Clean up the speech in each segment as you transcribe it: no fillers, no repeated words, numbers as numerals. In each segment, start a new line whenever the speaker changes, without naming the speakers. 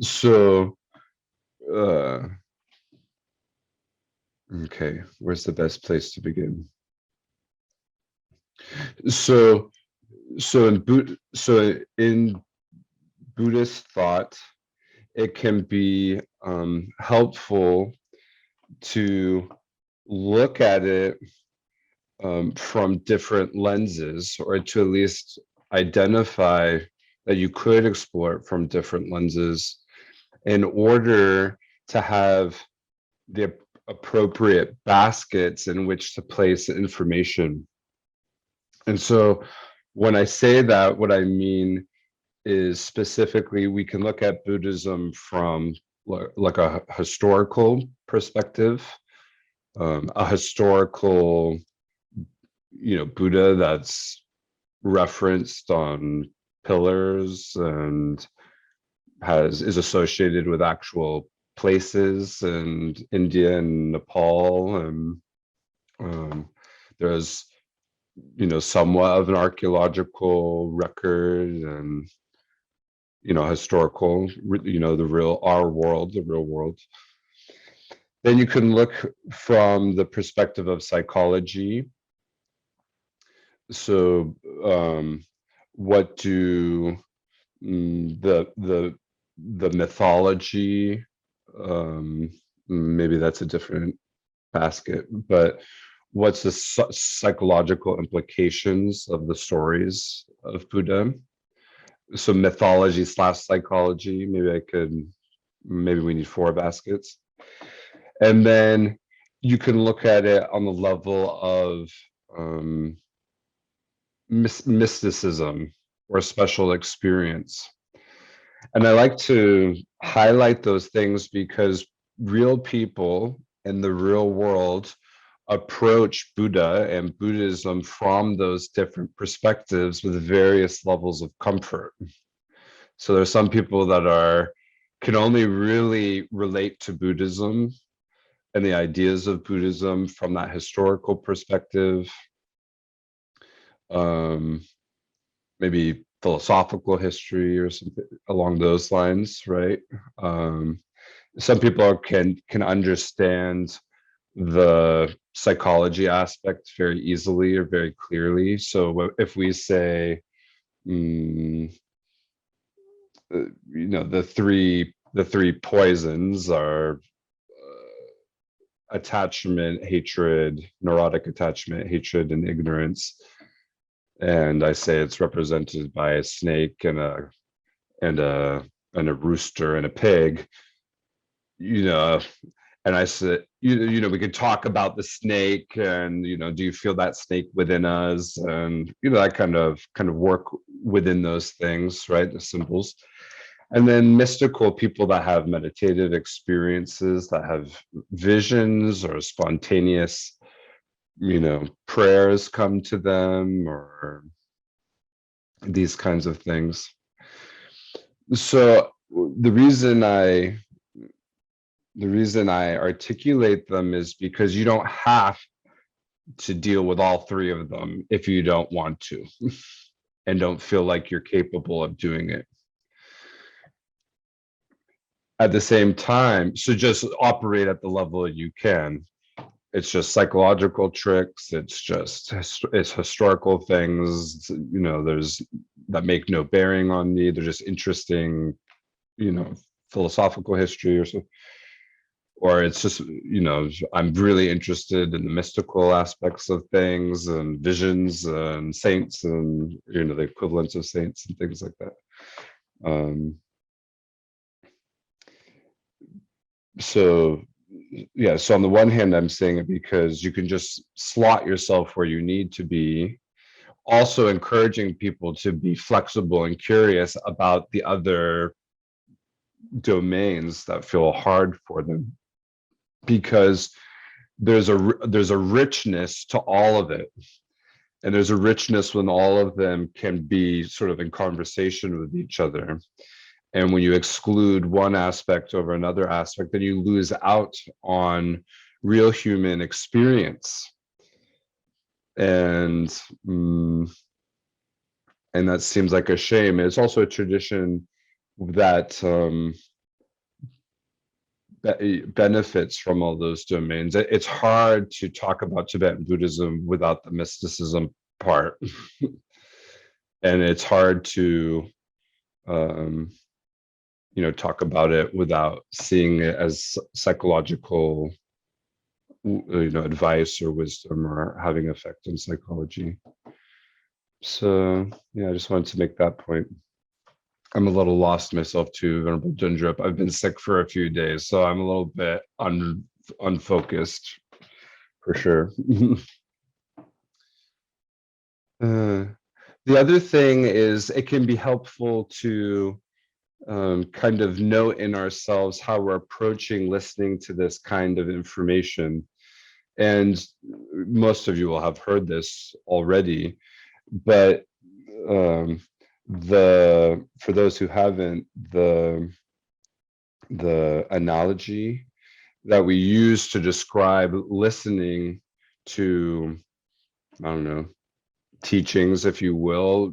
So, uh, okay, where's the best place to begin? So, so in Buddhist thought, it can be helpful to look at it from different lenses, or to at least identify that you could explore it from different lenses in order to have the appropriate baskets in which to place information. And so when I say that, what I mean is specifically we can look at Buddhism from like a historical perspective, a historical, Buddha that's referenced on pillars and is associated with actual places in India and Nepal, and um, there's somewhat of an archaeological record, and historical, the real our world, the real world. Then you can look from the perspective of psychology. So what do the mythology, maybe that's a different basket, but what's the psychological implications of the stories of Buddha? So mythology slash psychology, maybe we need four baskets. And then you can look at it on the level of mysticism or special experience. And I like to highlight those things because real people in the real world approach Buddha and Buddhism from those different perspectives with various levels of comfort. So there's some people that can only really relate to Buddhism and the ideas of Buddhism from that historical perspective, um, maybe philosophical history or something along those lines, right? Some people can understand the psychology aspect very easily or very clearly. So if we say, mm, the three poisons are attachment, hatred, neurotic attachment, hatred, and ignorance. And I say it's represented by a snake and a and a rooster and a pig. You know, and I said, we could talk about the snake, and do you feel that snake within us, and that kind of work within those things, right? The symbols. And then mystical people that have meditative experiences, that have visions or spontaneous, prayers come to them, or these kinds of things. So the reason I articulate them is because you don't have to deal with all three of them if you don't want to and don't feel like you're capable of doing it. At the same time, so just operate at the level you can. It's just psychological tricks. It's historical things, there's that make no bearing on me. They're just interesting, philosophical history or so. Or it's just, I'm really interested in the mystical aspects of things and visions and saints and, the equivalents of saints and things like that. So, yeah, so on the one hand, I'm saying it because you can just slot yourself where you need to be, also encouraging people to be flexible and curious about the other domains that feel hard for them, because there's a richness to all of it, and there's a richness when all of them can be sort of in conversation with each other. And when you exclude one aspect over another aspect, then you lose out on real human experience. And and that seems like a shame. It's also a tradition that benefits from all those domains. It's hard to talk about Tibetan Buddhism without the mysticism part, and it's hard to um, talk about it without seeing it as psychological advice or wisdom or having effect in psychology. So yeah, I just wanted to make that point. I'm a little lost myself too, Venerable Dundrup. I've been sick for a few days, so I'm a little bit unfocused for sure. The other thing is it can be helpful to kind of note in ourselves how we're approaching listening to this kind of information. And most of you will have heard this already, but for those who haven't, the analogy that we use to describe listening to, I don't know, teachings, if you will,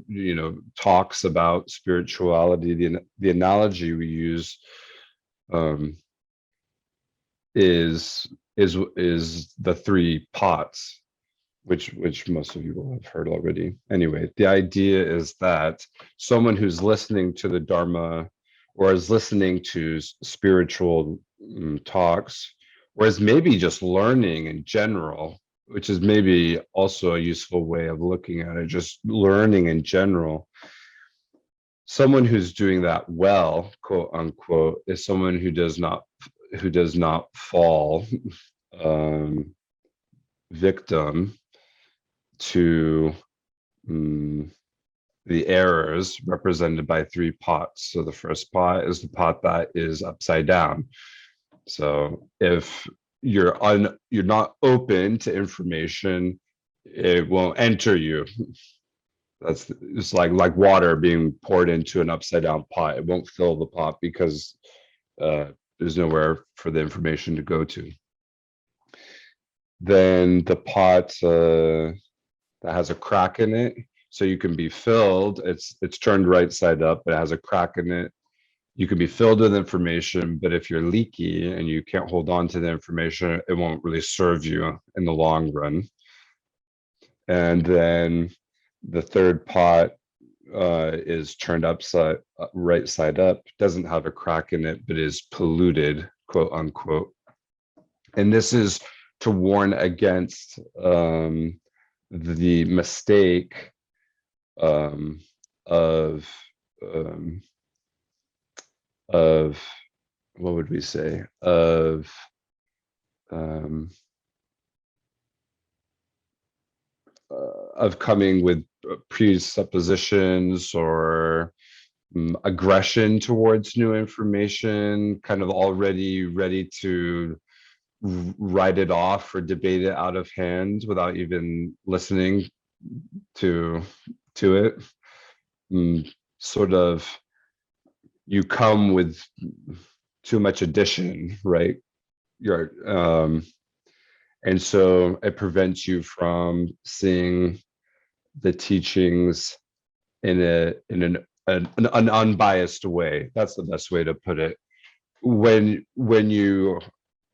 talks about spirituality, the analogy we use is the three pots, which most of you will have heard already. Anyway, the idea is that someone who's listening to the Dharma or is listening to spiritual talks, or is maybe just learning in general, which is maybe also a useful way of looking at it, just learning in general. Someone who's doing that well, quote unquote, is someone who does not fall victim to the errors represented by three pots. So the first pot is the pot that is upside down. So if you're not open to information, it won't enter you. It's like water being poured into an upside down pot. It won't fill the pot because there's nowhere for the information to go to. Then the pot that has a crack in it, so you can be filled. It's turned right side up, but it has a crack in it. You can be filled with information, but if you're leaky and you can't hold on to the information, it won't really serve you in the long run. And then the third pot is turned right side up, doesn't have a crack in it, but is polluted, quote unquote. And this is to warn against the mistake of what would we say, of coming with presuppositions or aggression towards new information, kind of already ready to write it off or debate it out of hand without even listening to it. Sort of, you come with too much addition, right? And so it prevents you from seeing the teachings in an unbiased way. That's the best way to put it. When you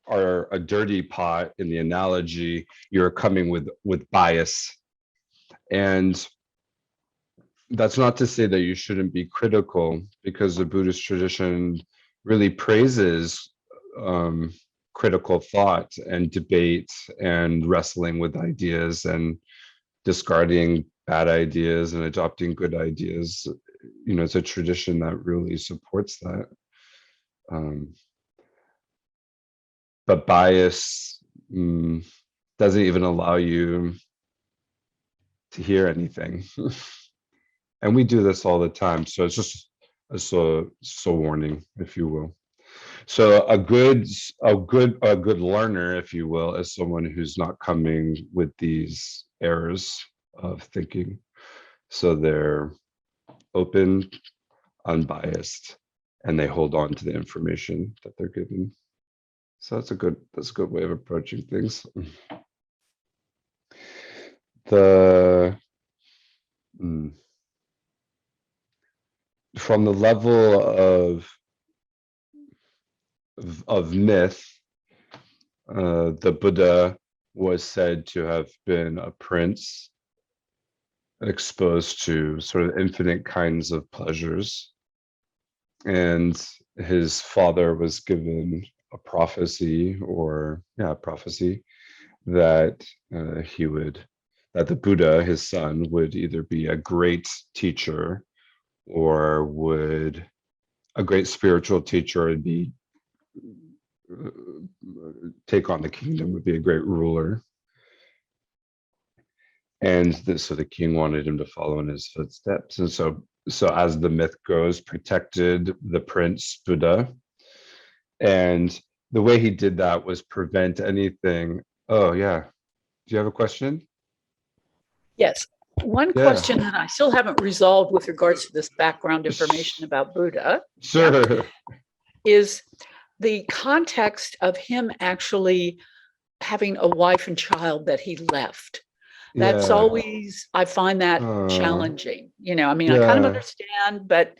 are a dirty pot in the analogy, you're coming with bias. And that's not to say that you shouldn't be critical, because the Buddhist tradition really praises critical thought and debate and wrestling with ideas and discarding bad ideas and adopting good ideas. It's a tradition that really supports that. But bias doesn't even allow you to hear anything. And we do this all the time. So it's just a warning, if you will. So a good learner, if you will, is someone who's not coming with these errors of thinking. So they're open, unbiased, and they hold on to the information that they're given. So that's a good way of approaching things. From the level of of myth, the Buddha was said to have been a prince exposed to sort of infinite kinds of pleasures. And his father was given a prophecy, or yeah, prophecy, that that the Buddha, his son, would either be a great teacher, or would a great spiritual teacher, and be take on the kingdom, would be a great ruler. And so the king wanted him to follow in his footsteps. And so as the myth goes, protected the prince Buddha. And the way he did that was prevent anything. Oh, yeah. Do you have a question?
Yes. One
Yeah.
question that I still haven't resolved with regards to this background information about Buddha.
Sure.
Yeah, is the context of him actually having a wife and child that he left. That's
Yeah.
always, I find that challenging. I mean, I kind of
Yeah.
understand, but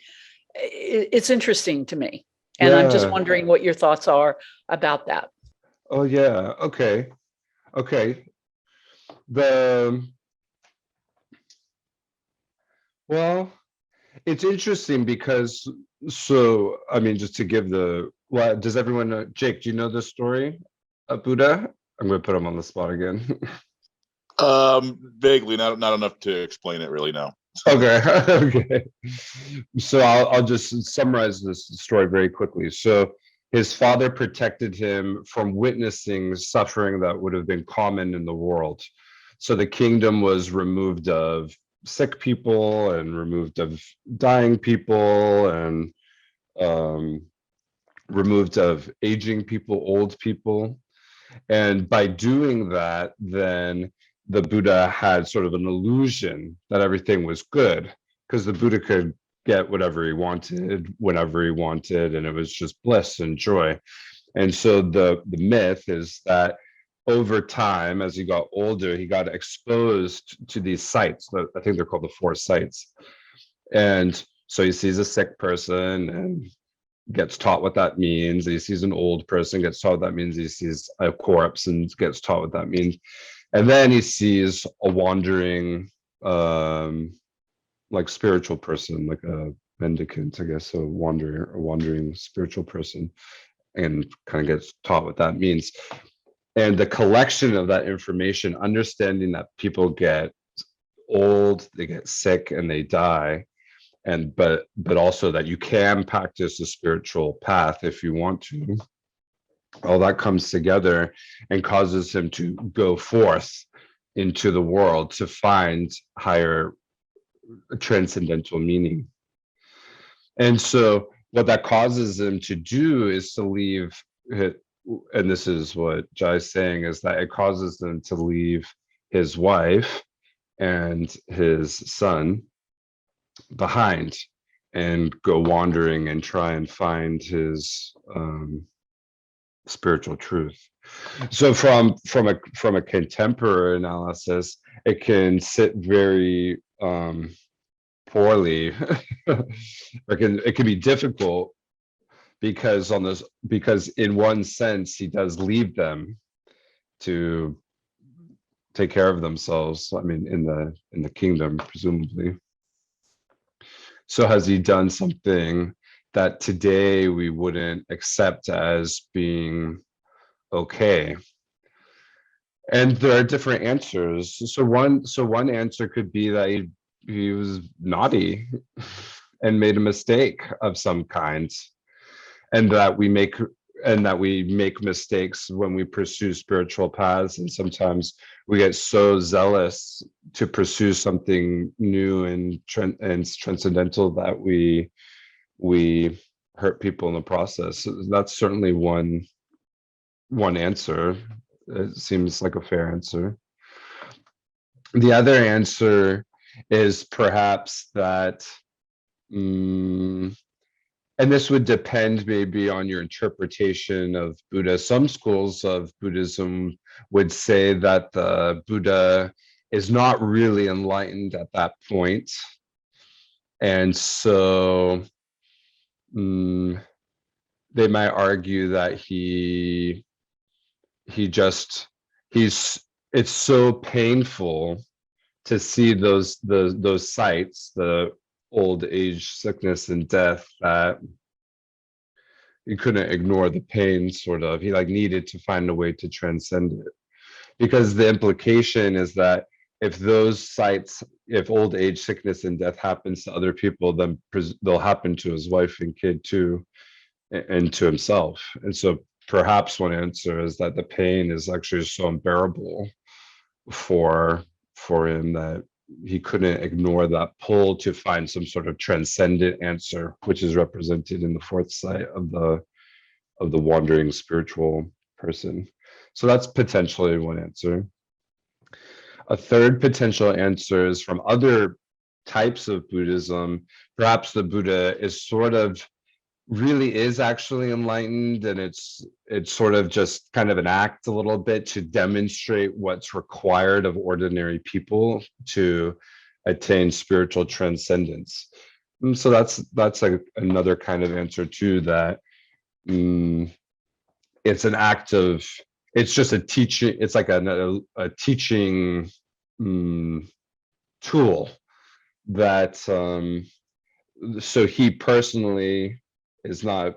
it's interesting to me. And I'm just
Yeah.
wondering what your thoughts are about that.
Oh, yeah. Okay. Okay. The Well, it's interesting because, so I mean, just to give well, does everyone know? Jake, do you know this story of Buddha? I'm going to put him on the spot again.
Vaguely, not enough to explain it really now.
Okay. Okay. So I'll just summarize this story very quickly. So his father protected him from witnessing suffering that would have been common in the world. So the kingdom was removed of sick people and removed of dying people, and removed of aging people, old people. And by doing that, then the Buddha had sort of an illusion that everything was good, because the Buddha could get whatever he wanted, whenever he wanted, and it was just bliss and joy. And so the myth is that over time, as he got older, he got exposed to these sights. I think they're called the four sights. And so he sees a sick person and gets taught what that means. He sees an old person, gets taught what that means. He sees a corpse and gets taught what that means. And then he sees a wandering, like spiritual person, like a mendicant, I guess, a wandering spiritual person, and kind of gets taught what that means. And the collection of that information, understanding that people get old, they get sick, and they die, and but also that you can practice a spiritual path if you want to, all that comes together and causes him to go forth into the world to find higher transcendental meaning. And so what that causes him to do is to leave it, and this is what Jai's saying, is that it causes them to leave his wife and his son behind and go wandering and try and find his spiritual truth. So from a contemporary analysis, it can sit very poorly. It can be difficult, because in one sense he does leave them to take care of themselves. I mean, in the kingdom, presumably. So has he done something that today we wouldn't accept as being okay? And there are different answers. So one answer could be that he was naughty and made a mistake of some kind, and that we make mistakes when we pursue spiritual paths, and sometimes we get so zealous to pursue something new and transcendental that we hurt people in the process. So that's certainly one answer. It seems like a fair answer. The other answer is perhaps that, and this would depend maybe on your interpretation of Buddha. Some schools of Buddhism would say that the Buddha is not really enlightened at that point. And so they might argue that he just he's it's so painful to see those sights, the old age, sickness, and death, that he couldn't ignore the pain. Sort of, he like needed to find a way to transcend it, because the implication is that if those sights, if old age, sickness, and death happens to other people, then they'll happen to his wife and kid too, and to himself. And so perhaps one answer is that the pain is actually so unbearable for him that he couldn't ignore that pull to find some sort of transcendent answer, which is represented in the fourth sight of the wandering spiritual person. So that's potentially one answer. A third potential answer is from other types of Buddhism. Perhaps the Buddha is sort of really is actually enlightened, and it's sort of just kind of an act a little bit to demonstrate what's required of ordinary people to attain spiritual transcendence. And so that's like another kind of answer too, that it's an act of, it's just a teaching, it's like a teaching tool that so he personally is not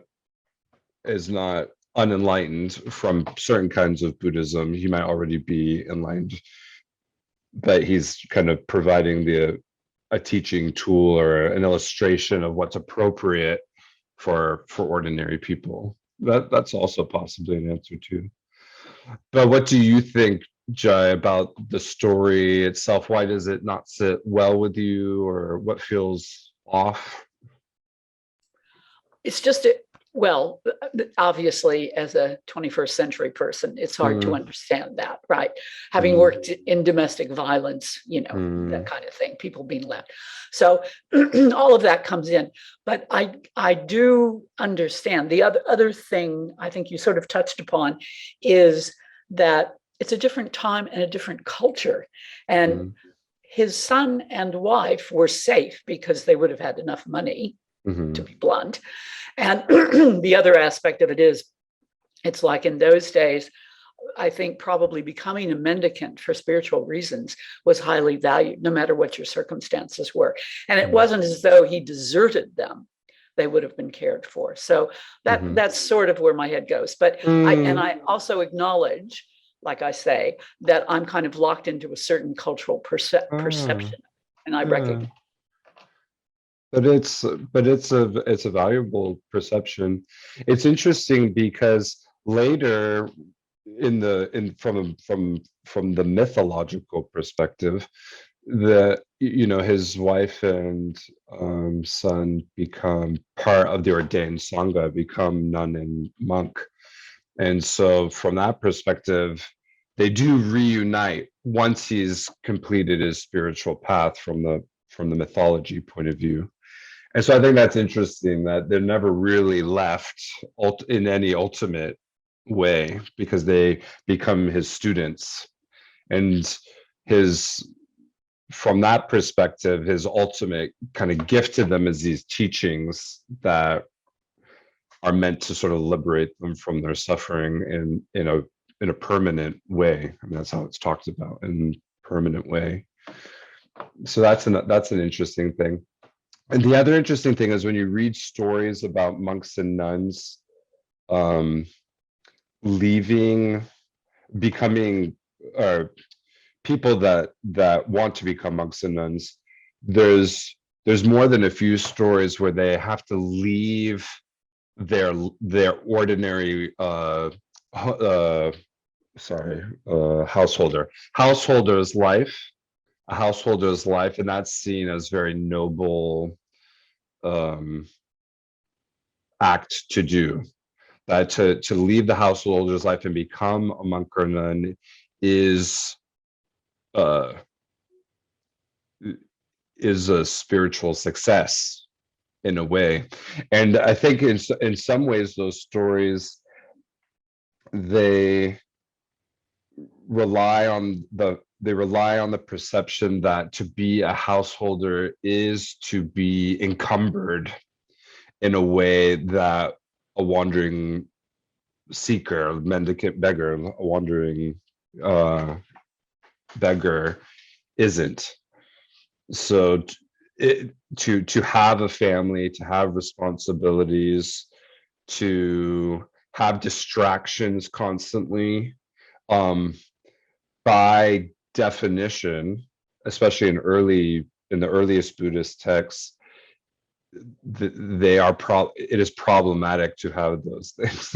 unenlightened from certain kinds of Buddhism. He might already be enlightened, but he's kind of providing a teaching tool or an illustration of what's appropriate for ordinary people. That's also possibly an answer too. But what do you think, Jai, about the story itself? Why does it not sit well with you, or what feels off?
It's just, well, obviously, as a 21st century person, it's hard to understand that, right? Having worked in domestic violence, that kind of thing, people being left. So all of that comes in. But I do understand. The other thing I think you sort of touched upon is that it's a different time and a different culture. And his son and wife were safe because they would have had enough money, to be blunt. And the other aspect of it is, it's like in those days, I think probably becoming a mendicant for spiritual reasons was highly valued, no matter what your circumstances were. And it wasn't as though he deserted them. They would have been cared for. So that's sort of where my head goes. But I also acknowledge, like I say, that I'm kind of locked into a certain cultural perception, and I recognize.
But it's a valuable perception. It's interesting because later from the mythological perspective, his wife and son become part of the ordained sangha, become nun and monk. And so from that perspective, they do reunite once he's completed his spiritual path from the mythology point of view. And so I think that's interesting that they're never really left in any ultimate way, because they become his students. And from that perspective, his ultimate kind of gift to them is these teachings that are meant to sort of liberate them from their suffering in a permanent way. I mean, that's how it's talked about, in a permanent way. So that's an interesting thing. And the other interesting thing is when you read stories about monks and nuns becoming, or people that want to become monks and nuns, there's more than a few stories where they have to leave their ordinary householder's life, and that's seen as very noble act to do. That to leave the householder's life and become a monk or nun is a spiritual success in a way. And I think in some ways those stories, they rely on the perception that to be a householder is to be encumbered in a way that wandering seeker, a mendicant beggar, a wandering beggar isn't. So to have a family, to have responsibilities, to have distractions constantly, by definition, especially in the earliest Buddhist texts, it is problematic to have those things.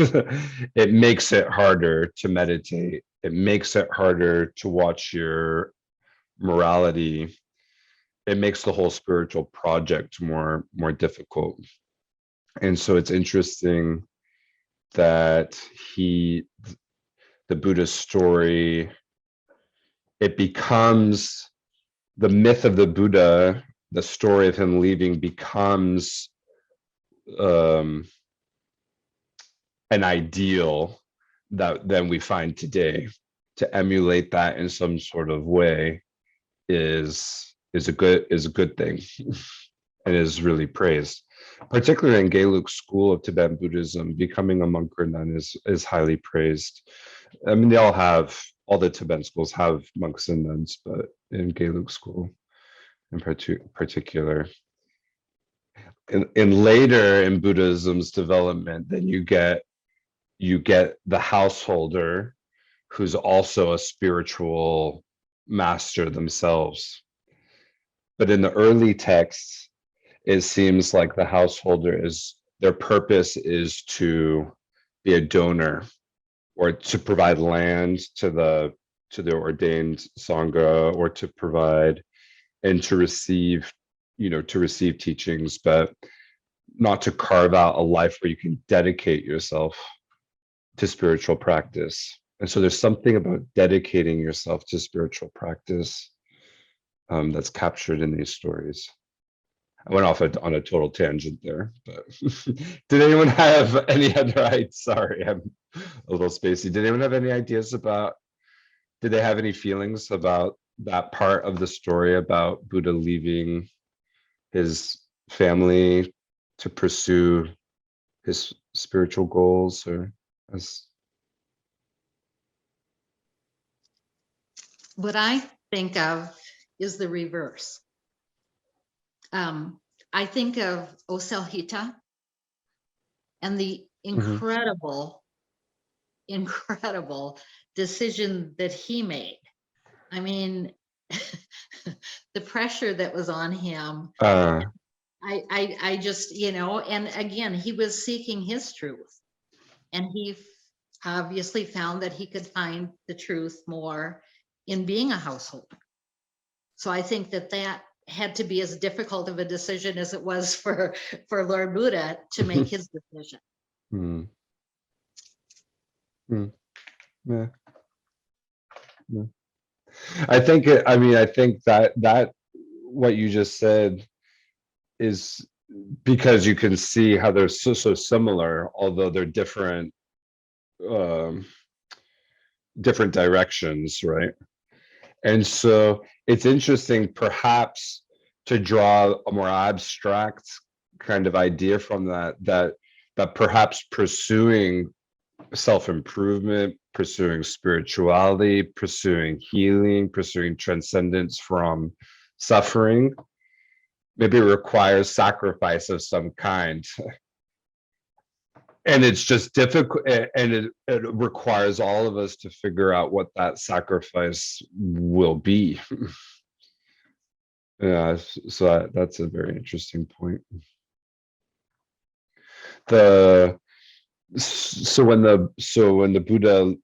It makes it harder to meditate. It makes it harder to watch your morality. It makes the whole spiritual project more difficult. And so it's interesting that the Buddha's story, it becomes the myth of the Buddha, the story of him leaving becomes an ideal that then we find today. To emulate that in some sort of way is a good thing and is really praised. Particularly in Gelug's school of Tibetan Buddhism, becoming a monk or nun is highly praised. I mean, all the Tibetan schools have monks and nuns, but in Gelug school in particular. In later in Buddhism's development, then you get the householder who's also a spiritual master themselves. But in the early texts, it seems like the householder their purpose is to be a donor or to provide land to the ordained sangha, or to provide and to receive teachings, but not to carve out a life where you can dedicate yourself to spiritual practice. And so there's something about dedicating yourself to spiritual practice that's captured in these stories. I went off on a total tangent there, but did anyone have any other ideas? Sorry, I'm a little spacey. Did anyone have any ideas did they have any feelings about that part of the story about Buddha leaving his family to pursue his spiritual goals, or as?
What I think of is the reverse. I think of Osalhita and the incredible decision that he made. I mean, the pressure that was on him. I just, and again, he was seeking his truth, and he obviously found that he could find the truth more in being a householder. So I think that had to be as difficult of a decision as it was for Lord Buddha to make his decision.
Yeah. Yeah. I think that what you just said is because you can see how they're so similar, although they're different directions, right? And so it's interesting perhaps to draw a more abstract kind of idea from that perhaps pursuing self-improvement, pursuing spirituality, pursuing healing, pursuing transcendence from suffering, maybe requires sacrifice of some kind. And it's just difficult, and it requires all of us to figure out what that sacrifice will be. Yeah, so that's a very interesting point. So when the Buddha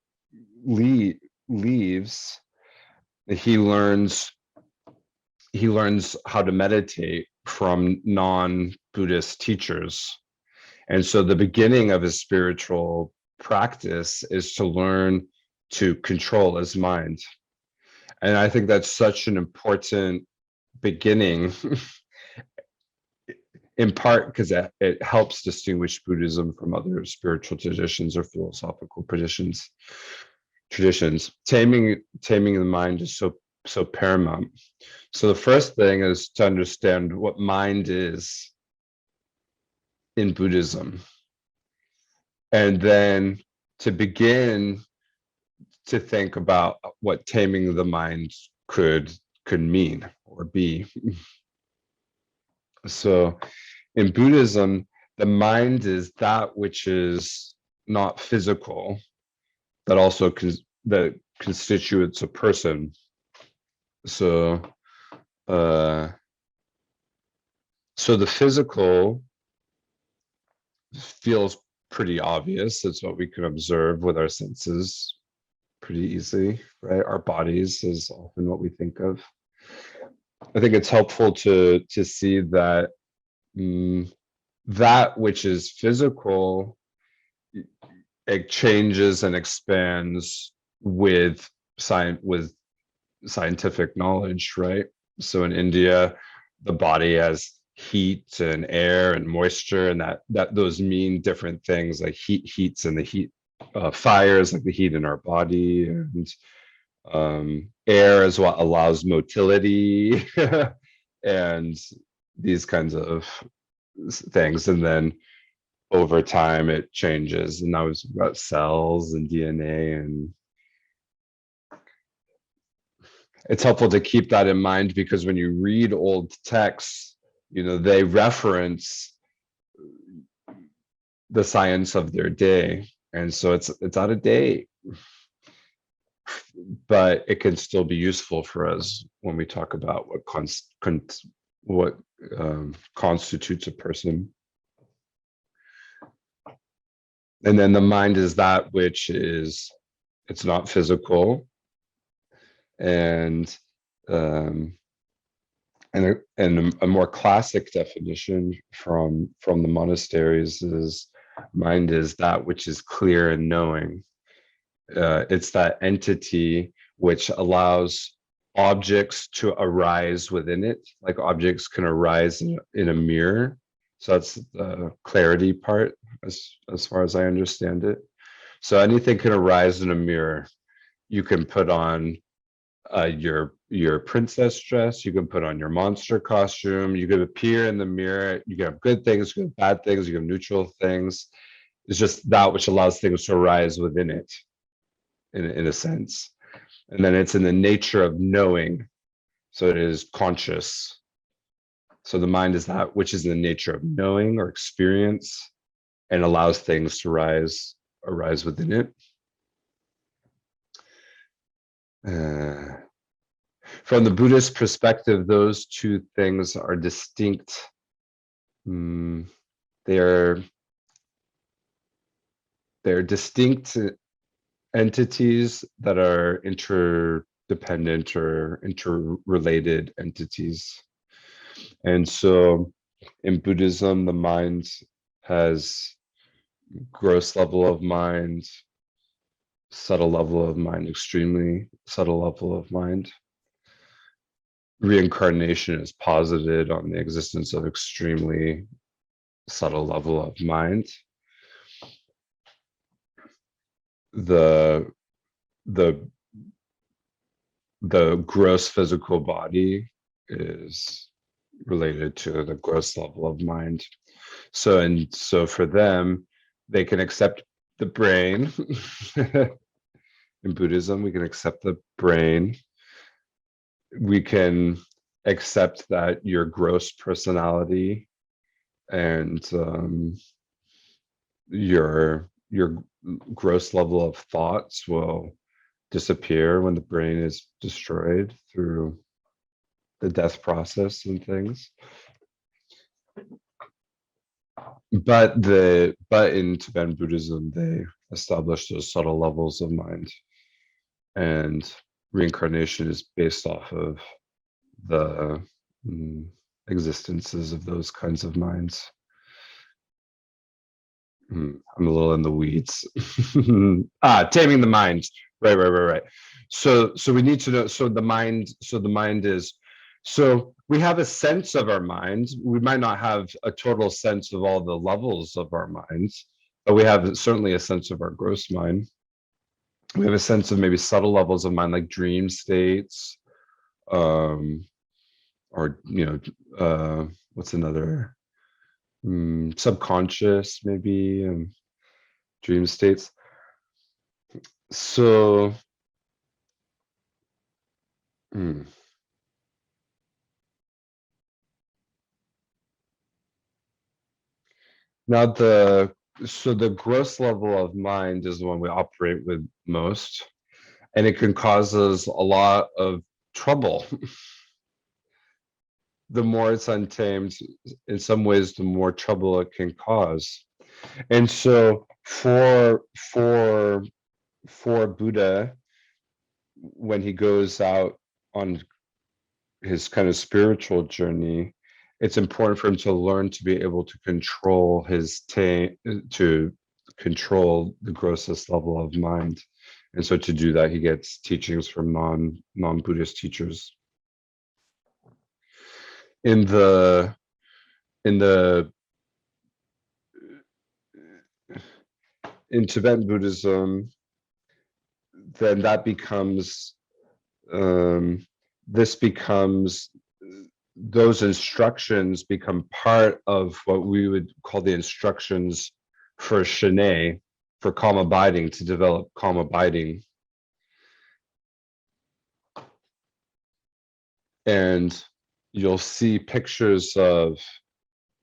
leaves, he learns how to meditate from non-Buddhist teachers. And so the beginning of his spiritual practice is to learn to control his mind. And I think that's such an important beginning, in part because it helps distinguish Buddhism from other spiritual traditions or philosophical traditions. Taming the mind is so paramount. So the first thing is to understand what mind is in Buddhism. and then to begin to think about what taming the mind could mean or be. So in Buddhism, the mind is that which is not physical, that also that constitutes a person. So so the physical feels pretty obvious. It's what we can observe with our senses pretty easily, right? Our bodies is often what we think of. I think it's helpful to see that that which is physical, it changes and expands with scientific knowledge, right? So in India, the body has heat and air and moisture, and that those mean different things, like heats and the heat, fires, like the heat in our body, and air is what allows motility and these kinds of things. And then over time it changes, and now it's about cells and DNA, and it's helpful to keep that in mind, because when you read old texts, they reference the science of their day, and so it's out of date, but it can still be useful for us when we talk about what constitutes a person. And then the mind is that which is, it's not physical, and a more classic definition from the monasteries is, mind is that which is clear and knowing. It's that entity which allows objects to arise within it, like objects can arise in a mirror. So that's the clarity part, as far as I understand it. So anything can arise in a mirror. You can put on your princess dress, you can put on your monster costume, you could appear in the mirror, you can have good things, you can have bad things, you can have neutral things. It's just that which allows things to arise within it, in a sense. And then it's in the nature of knowing, so it is conscious. So the mind is that which is in the nature of knowing or experience, and allows things to arise within it. From the Buddhist perspective, those two things are distinct. They're distinct entities that are interdependent or interrelated entities. And so in Buddhism, the mind has gross level of mind, subtle level of mind, extremely subtle level of mind. Reincarnation is posited on the existence of extremely subtle level of mind. The gross physical body is related to the gross level of mind. So for them, they can accept the brain. In Buddhism, we can accept the brain. We can accept that your gross personality and your gross level of thoughts will disappear when the brain is destroyed through the death process and things. But in Tibetan Buddhism, they established those subtle levels of mind, and reincarnation is based off of the existences of those kinds of minds. I'm a little in the weeds. Taming the mind. Right. So we need to know. So the mind is. So we have a sense of our mind. We might not have a total sense of all the levels of our minds, but we have certainly a sense of our gross mind. We have a sense of maybe subtle levels of mind, like dream states, or what's another? Subconscious, maybe, dream states. So now the gross level of mind is the one we operate with most, and it can cause us a lot of trouble. The more it's untamed, in some ways, the more trouble it can cause. And so for Buddha, when he goes out on his kind of spiritual journey, it's important for him to learn to be able to control his to control the grossest level of mind. And so to do that, he gets teachings from non-Buddhist teachers. In Tibetan Buddhism, then that becomes those instructions become part of what we would call the instructions for Shinai, for calm abiding, to develop calm abiding. And you'll see pictures of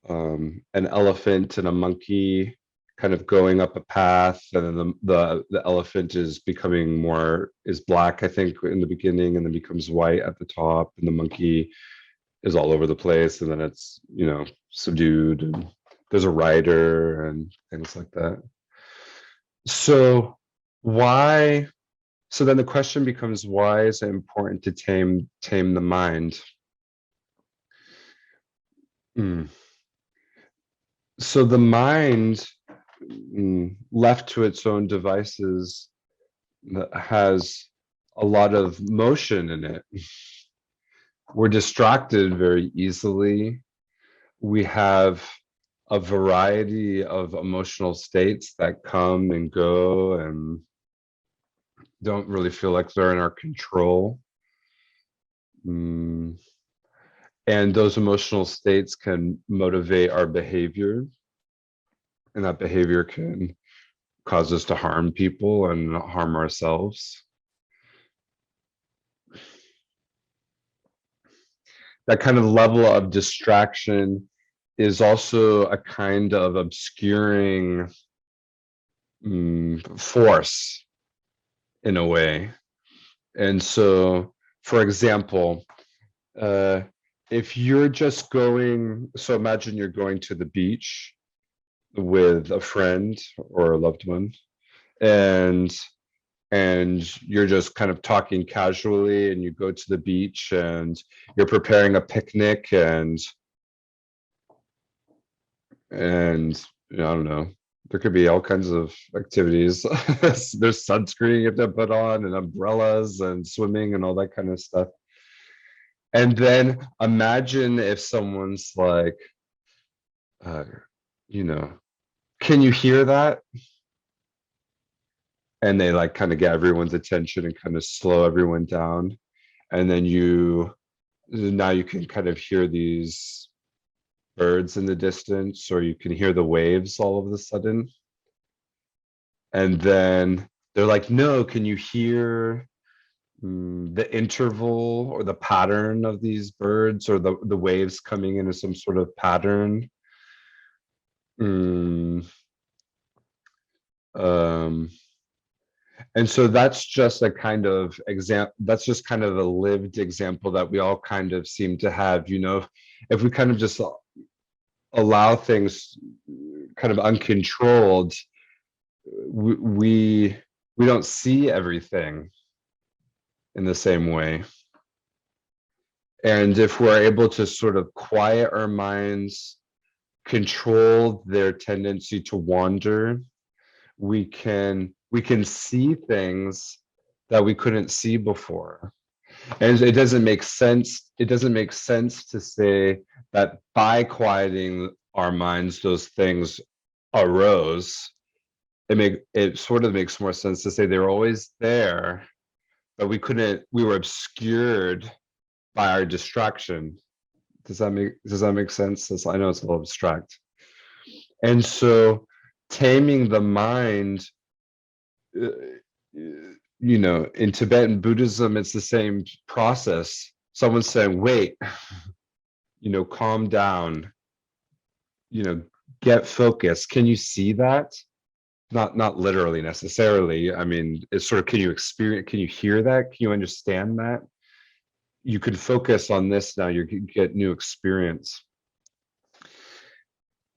an elephant and a monkey kind of going up a path, and then the elephant is black, I think, in the beginning, and then becomes white at the top, and the monkey is all over the place, and then it's, subdued, and there's a rider and things like that. So then the question becomes, why is it important to tame the mind? So the mind, left to its own devices, has a lot of motion in it. We're distracted very easily. We have a variety of emotional states that come and go and don't really feel like they're in our control. And those emotional states can motivate our behavior, and that behavior can cause us to harm people and harm ourselves. That kind of level of distraction is also a kind of obscuring force in a way. And so, for example, if you're just so imagine you're going to the beach with a friend or a loved one, and you're just kind of talking casually, and you go to the beach and you're preparing a picnic, and I don't know, there could be all kinds of activities. There's sunscreen you have to put on, and umbrellas, and swimming, and all that kind of stuff. And then imagine if someone's like, can you hear that? And they like kind of get everyone's attention and kind of slow everyone down. And then now you can kind of hear these birds in the distance, or you can hear the waves all of a sudden. And then they're like, no, can you hear the interval or the pattern of these birds, or the waves coming into some sort of pattern? And so that's just a kind of that's just kind of a lived example that we all kind of seem to have. If we kind of just allow things kind of uncontrolled, we don't see everything in the same way. And if we're able to sort of quiet our minds, control their tendency to wander, we can see things that we couldn't see before. And it doesn't make sense to say that by quieting our minds, those things arose. It sort of makes more sense to say they were always there, but we were obscured by our distraction. Does that make sense? I know it's a little abstract. And so taming the mind, in Tibetan Buddhism, it's the same process. Someone's saying, wait, calm down, get focused. Can you see that? Not literally necessarily. I mean, it's sort of, can you hear that? Can you understand that? You can focus on this now, you get new experience.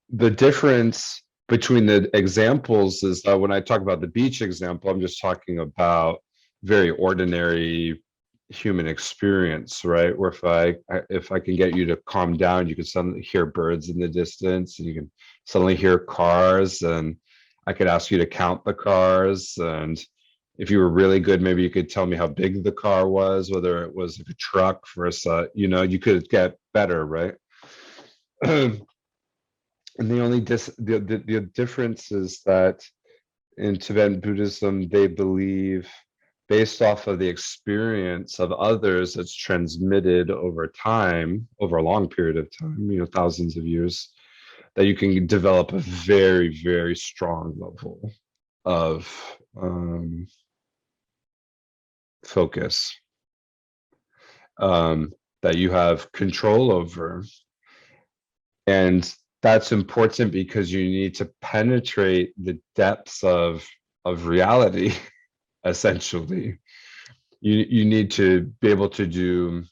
The difference between the examples is that when I talk about the beach example, I'm just talking about very ordinary human experience, right? Where if I can get you to calm down, you can suddenly hear birds in the distance, and you can suddenly hear cars, and I could ask you to count the cars, and if you were really good, maybe you could tell me how big the car was, whether it was like a truck versus you could get better, right? And the only the difference is that in Tibetan Buddhism, they believe, based off of the experience of others that's transmitted over time, over a long period of time, thousands of years, that you can develop a very, very strong level of focus that you have control over. And that's important because you need to penetrate the depths of reality, essentially. You need to be able to do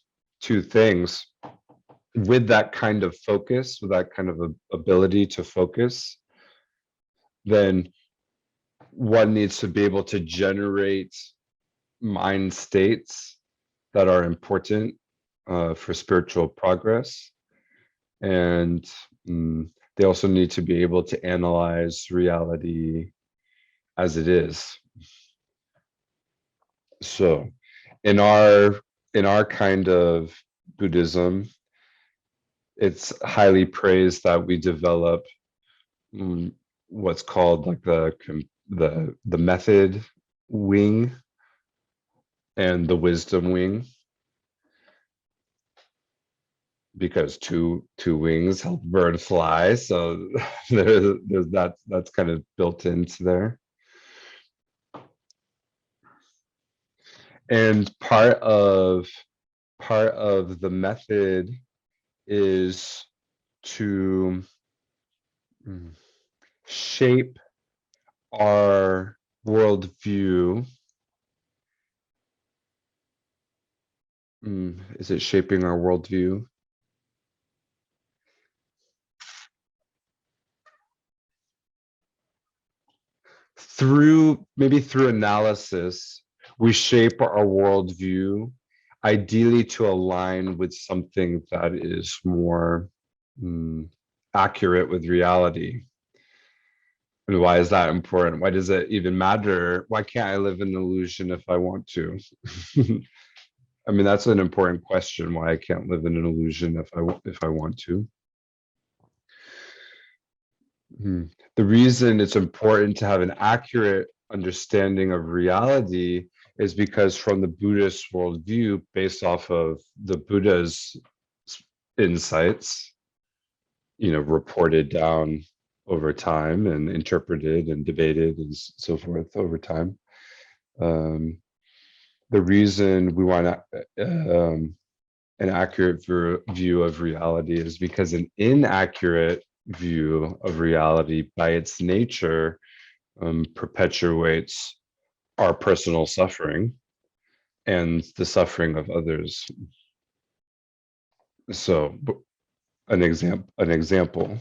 two things with that kind of focus, with that kind of ability to focus. Then one needs to be able to generate mind states that are important for spiritual progress. And they also need to be able to analyze reality as it is. So in our kind of Buddhism, it's highly praised that we develop what's called like the method wing and the wisdom wing, because two wings help bird fly. So there's that's kind of built into there. And part of the method is to shape our worldview. Is it shaping our worldview? Through analysis, we shape our worldview, ideally to align with something that is more accurate with reality. And why is that important? Why does it even matter? Why can't I live in an illusion if I want to? I mean, that's an important question, why I can't live in an illusion if I want to. The reason it's important to have an accurate understanding of reality is because from the Buddhist worldview, based off of the Buddha's insights, reported down over time and interpreted and debated and so forth over time. The reason we want an accurate view of reality is because an inaccurate view of reality by its nature perpetuates our personal suffering and the suffering of others. So an example,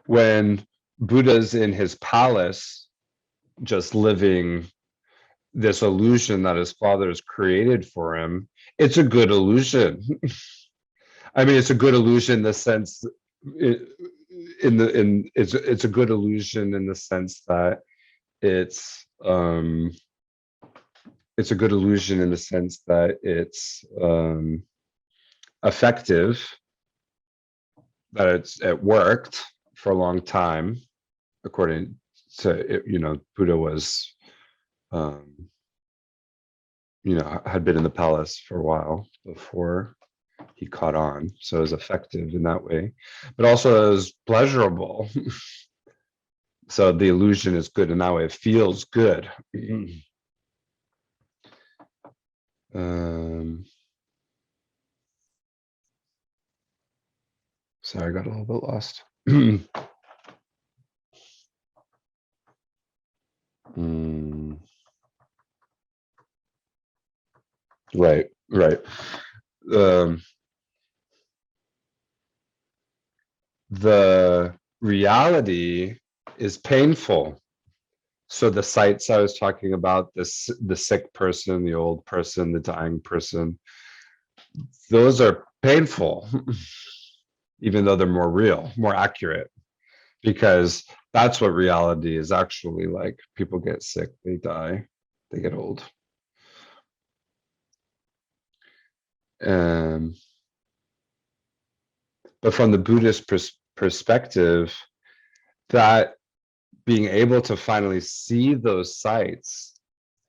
when Buddha's in his palace just living this illusion that his father has created for him, it's a good illusion. I mean, it's a good illusion in the sense it's a good illusion in the sense that it's a good illusion in the sense that it's effective, that it worked for a long time, according to Buddha was had been in the palace for a while before he caught on. So it was effective in that way, but also it was pleasurable. So the illusion is good in that way. It feels good. Sorry, I got a little bit lost. Right, right. The reality is painful. So the sights I was talking about, the sick person, the old person, the dying person, those are painful, even though they're more real, more accurate, because that's what reality is actually like. People get sick, they die, they get old. But from the Buddhist perspective, that being able to finally see those sights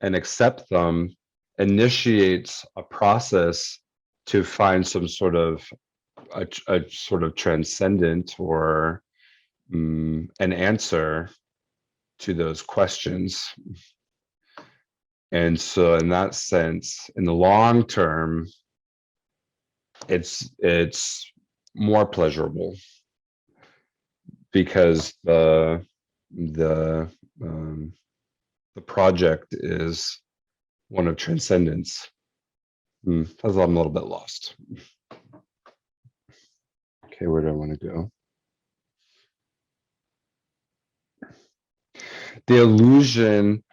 and accept them initiates a process to find some sort of a sort of transcendent or an answer to those questions. And so in that sense, in the long term, it's more pleasurable because the project is one of transcendence. I'm a little bit lost. Okay, where do I want to go? The illusion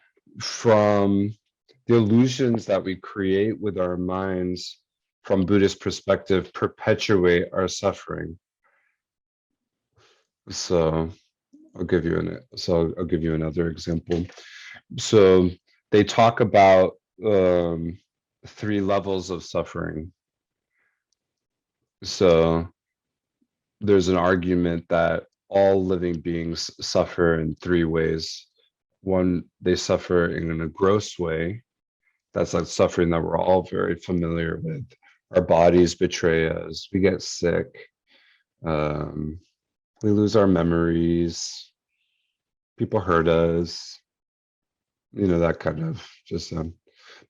from the illusions that we create with our minds from Buddhist perspective perpetuate our suffering. So I'll give you another example. So they talk about 3 levels of suffering. So there's an argument that all living beings suffer in 3 ways. One, they suffer in a gross way. That's like suffering that we're all very familiar with. Our bodies betray us. We get sick. We lose our memories. People hurt us. That kind of just. Then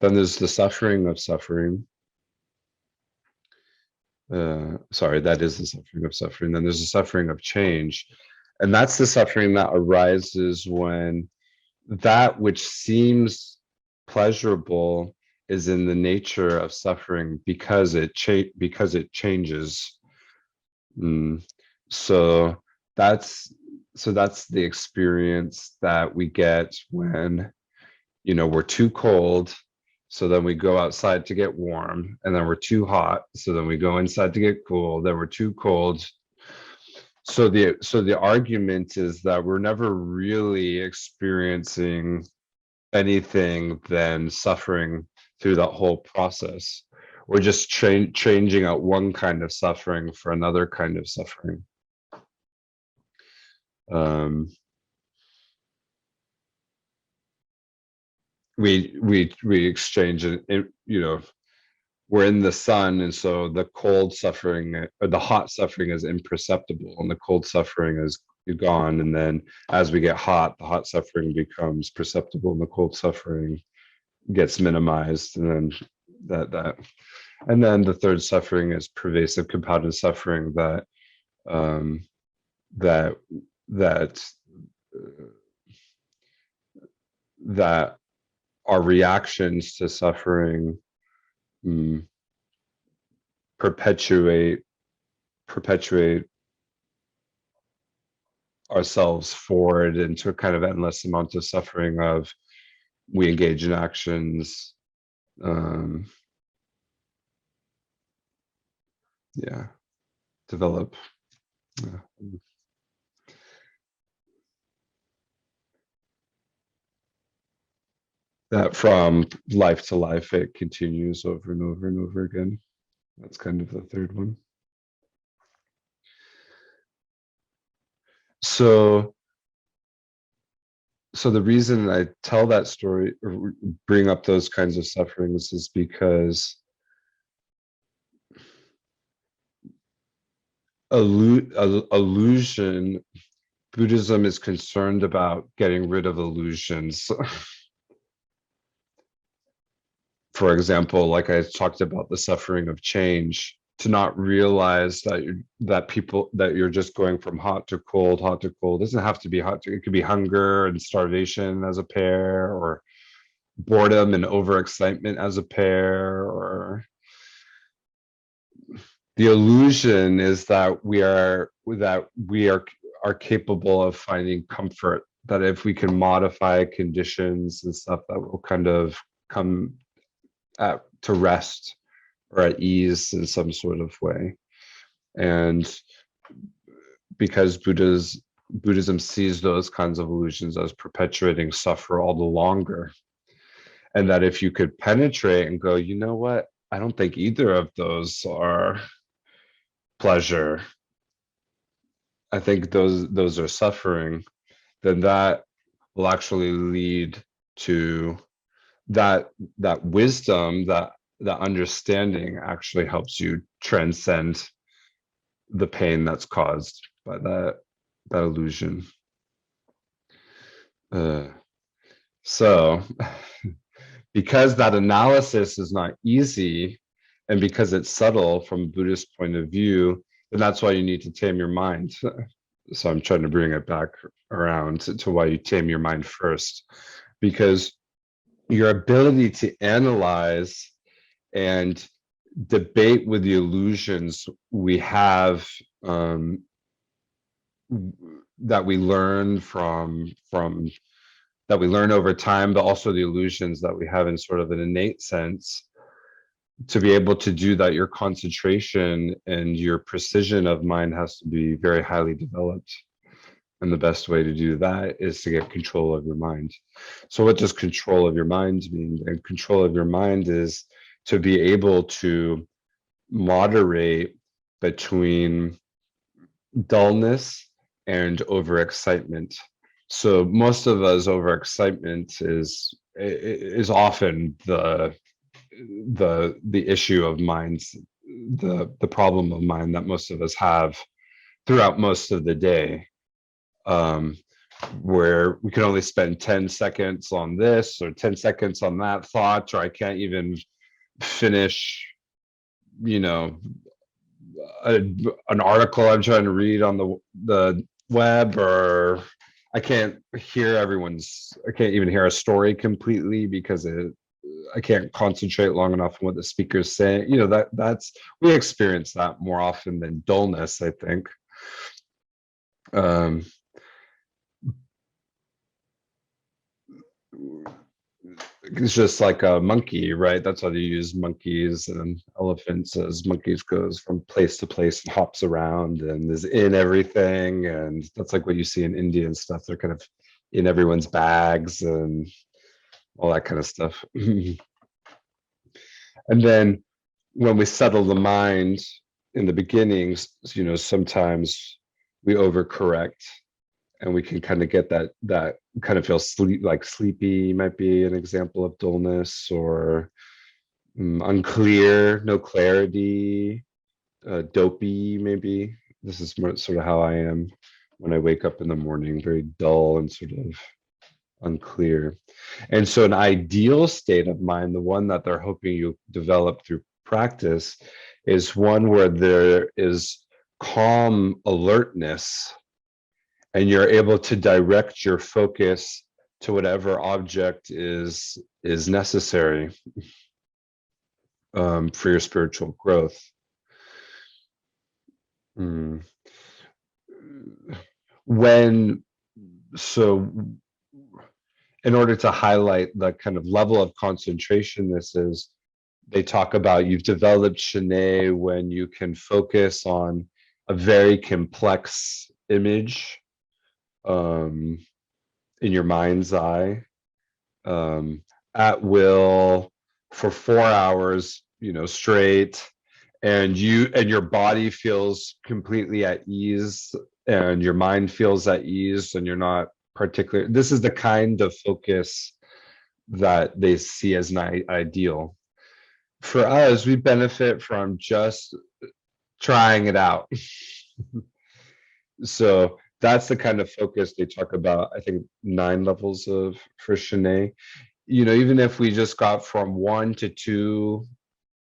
there's the suffering of suffering. Sorry, that is the suffering of suffering. Then there's the suffering of change. And that's the suffering that arises when that which seems pleasurable is in the nature of suffering because it changes. So that's the experience that we get when we're too cold, so then we go outside to get warm, and then we're too hot, so then we go inside to get cool, then we're too cold. So the argument is that we're never really experiencing anything than suffering through that whole process. We're just changing out one kind of suffering for another kind of suffering. We exchange it, we're in the sun, and so the cold suffering or the hot suffering is imperceptible and the cold suffering is gone, and then as we get hot, the hot suffering becomes perceptible and the cold suffering gets minimized, and then and then the third suffering is pervasive compounded suffering that our reactions to suffering perpetuate ourselves forward into a kind of endless amount of suffering of we engage in actions, develop that from life to life, it continues over and over and over again. That's kind of the third one. So the reason I tell that story or bring up those kinds of sufferings is because illusion. Buddhism is concerned about getting rid of illusions. For example, like I talked about the suffering of change, to not realize that you're just going from hot to cold, hot to cold. It doesn't have to be hot to, it could be hunger and starvation as a pair, or boredom and overexcitement as a pair, or the illusion is that we are capable of finding comfort, that if we can modify conditions and stuff, that will kind of come to rest or at ease in some sort of way. And because Buddhism sees those kinds of illusions as perpetuating suffer all the longer, and that if you could penetrate and go, you know what, I don't think either of those are pleasure, I think those are suffering, then that will actually lead to that wisdom, that understanding actually helps you transcend the pain that's caused by that illusion. So because that analysis is not easy, and because it's subtle from a Buddhist point of view, then that's why you need to tame your mind. So I'm trying to bring it back around to why you tame your mind first, because your ability to analyze and debate with the illusions we have, that we learn from that we learn over time, but also the illusions that we have in sort of an innate sense. To be able to do that, your concentration and your precision of mind has to be very highly developed. And the best way to do that is to get control of your mind. So what does control of your mind mean? And control of your mind is to be able to moderate between dullness and overexcitement. So most of us, overexcitement is often the issue of minds, the problem of mind that most of us have throughout most of the day, where we can only spend 10 seconds on this or 10 seconds on that thought, or I can't even finish, an article I'm trying to read on the web, or I can't even hear a story completely because I can't concentrate long enough on what the speaker's saying. We experience that more often than dullness, I think. It's just like a monkey, right? That's how they use monkeys and elephants, as monkeys goes from place to place and hops around and is in everything. And that's like what you see in India and stuff. They're kind of in everyone's bags and all that kind of stuff. And then when we settle the mind in the beginnings, sometimes we overcorrect, and we can kind of get that kind of feel sleepy might be an example of dullness, or unclear, no clarity, dopey maybe. This is sort of how I am when I wake up in the morning, very dull and sort of unclear. And so an ideal state of mind, the one that they're hoping you develop through practice, is one where there is calm alertness, and you're able to direct your focus to whatever object is necessary for your spiritual growth. In order to highlight the kind of level of concentration this is, they talk about you've developed Shanae when you can focus on a very complex image in your mind's eye, at will, for 4 hours, straight, and your body feels completely at ease, and your mind feels at ease, and you're not particular. This is the kind of focus that they see as an ideal. For us, we benefit from just trying it out. So that's the kind of focus they talk about. I think 9 levels of for Shanae. Even if we just got from 1 to 2,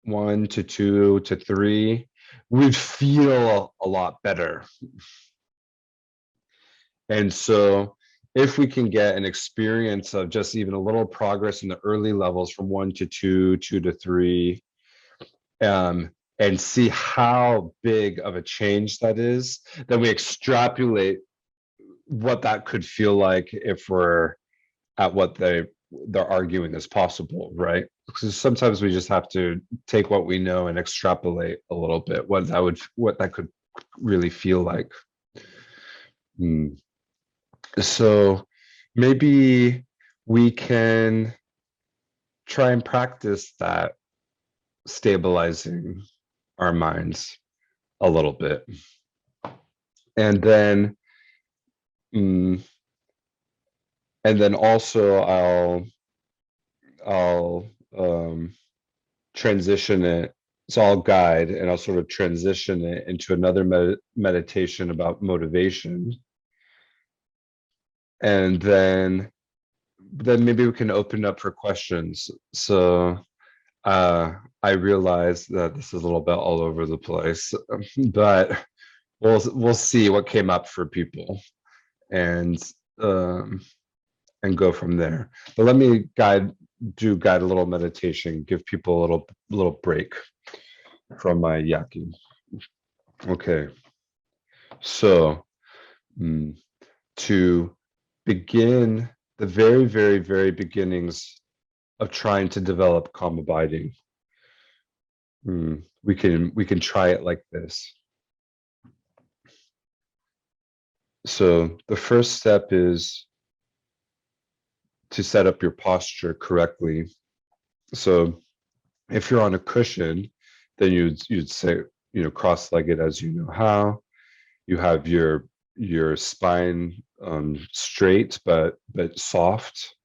1 to 2 to 3, we'd feel a lot better. And so if we can get an experience of just even a little progress in the early levels from 1 to 2, 2 to 3, and see how big of a change that is, then we extrapolate what that could feel like if we're at what they're arguing is possible, right? Because sometimes we just have to take what we know and extrapolate a little bit what that could really feel like. So maybe we can try and practice that, stabilizing our minds a little bit. And then also I'll transition it. So I'll guide and I'll sort of transition it into another meditation about motivation. And then maybe we can open up for questions. So I realize that this is a little bit all over the place, but we'll see what came up for people, and go from there. But let me guide a little meditation, give people a little break from my yakking. Okay, so to begin the very, very, very beginnings of trying to develop calm abiding, we can try it like this. So the first step is to set up your posture correctly. So if you're on a cushion, then you'd say, cross-legged as you know how. You have your spine straight but soft.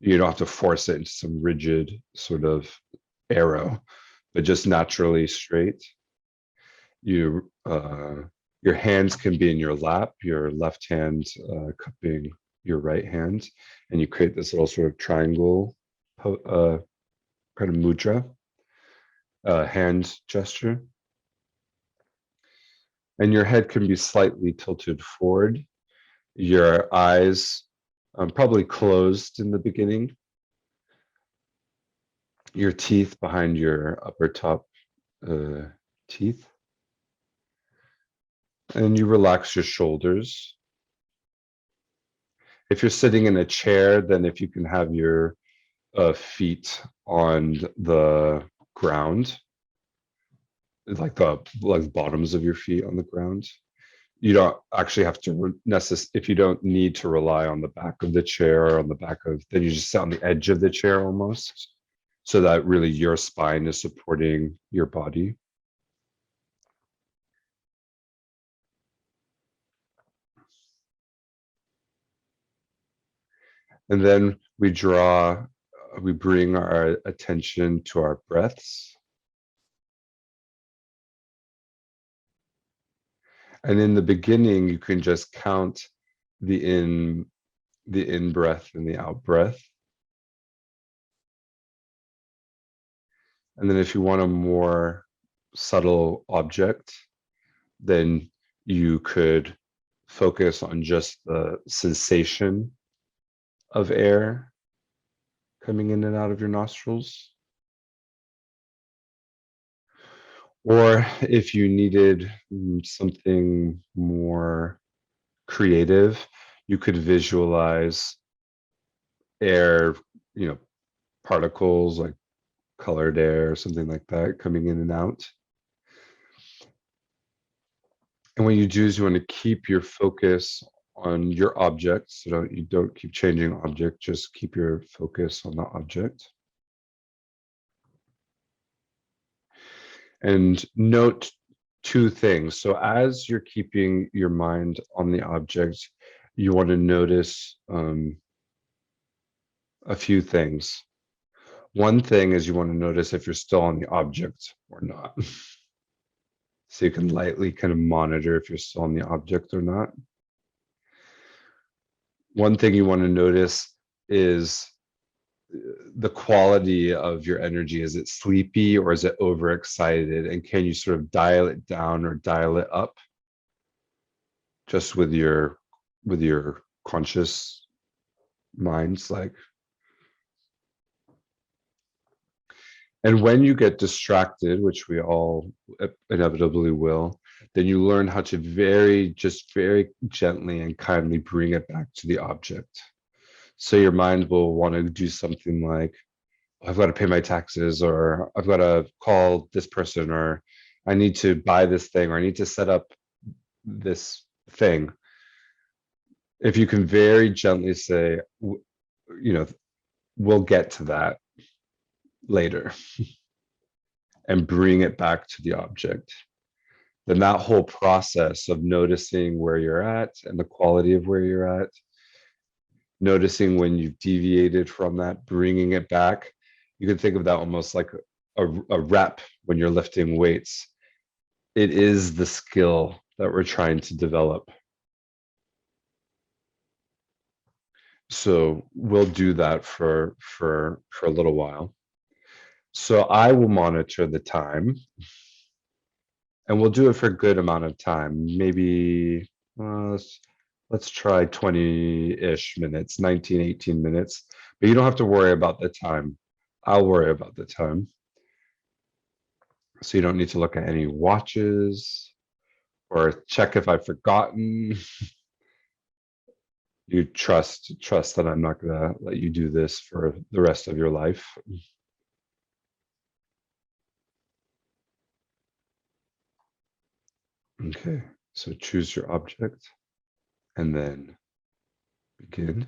You don't have to force it into some rigid sort of arrow, but just naturally straight. Your hands can be in your lap, your left hand cupping your right hand, and you create this little sort of triangle kind of mudra, hand gesture. And your head can be slightly tilted forward. Your eyes probably closed in the beginning. Your teeth behind your upper top teeth. And you relax your shoulders. If you're sitting in a chair, then if you can have your feet on the ground, like the bottoms of your feet on the ground. You don't actually have to if you don't need to rely on the back of the chair or on the back of, then you just sit on the edge of the chair almost, so that really your spine is supporting your body. And then we bring our attention to our breaths. And in the beginning, you can just count the in breath and the out breath. And then if you want a more subtle object, then you could focus on just the sensation of air coming in and out of your nostrils. Or if you needed something more creative, you could visualize air, particles like colored air or something like that coming in and out. And what you do is you want to keep your focus on your object. So you don't keep changing object, just keep your focus on the object. And note 2 things. So as you're keeping your mind on the object, you want to notice a few things. One thing is you want to notice if you're still on the object or not. So you can lightly kind of monitor if you're still on the object or not. One thing you want to notice is the quality of your energy. Is it sleepy or is it overexcited? And can you sort of dial it down or dial it up just with your conscious minds? Like, and when you get distracted, which we all inevitably will, then you learn how to very gently and kindly bring it back to the object. So your mind will want to do something like, I've got to pay my taxes, or I've got to call this person, or I need to buy this thing, or I need to set up this thing. If you can very gently say, we'll get to that later, and bring it back to the object, then that whole process of noticing where you're at and the quality of where you're at, noticing when you've deviated from that, bringing it back. You can think of that almost like a rep when you're lifting weights. It is the skill that we're trying to develop. So we'll do that for a little while. So I will monitor the time, and we'll do it for a good amount of time. Maybe let's try 20-ish minutes, 19, 18 minutes. But you don't have to worry about the time. I'll worry about the time. So you don't need to look at any watches or check if I've forgotten. You trust that I'm not gonna let you do this for the rest of your life. Okay, so choose your object and then begin.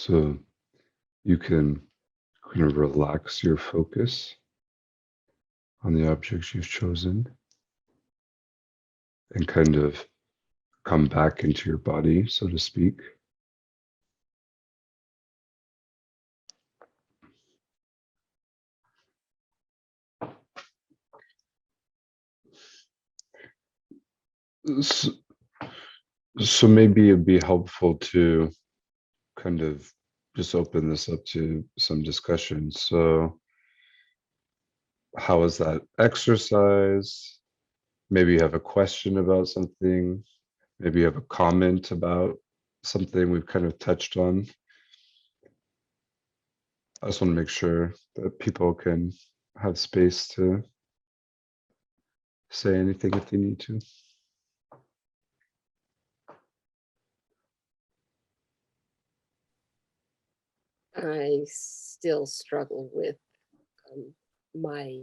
So you can kind of relax your focus on the objects you've chosen and kind of come back into your body, so to speak. So, so maybe it'd be helpful to kind of just open this up to some discussion. So how was that exercise? Maybe you have a question about something. Maybe you have a comment about something we've kind of touched on. I just want to make sure that people can have space to say anything if they need to.
I still struggle with my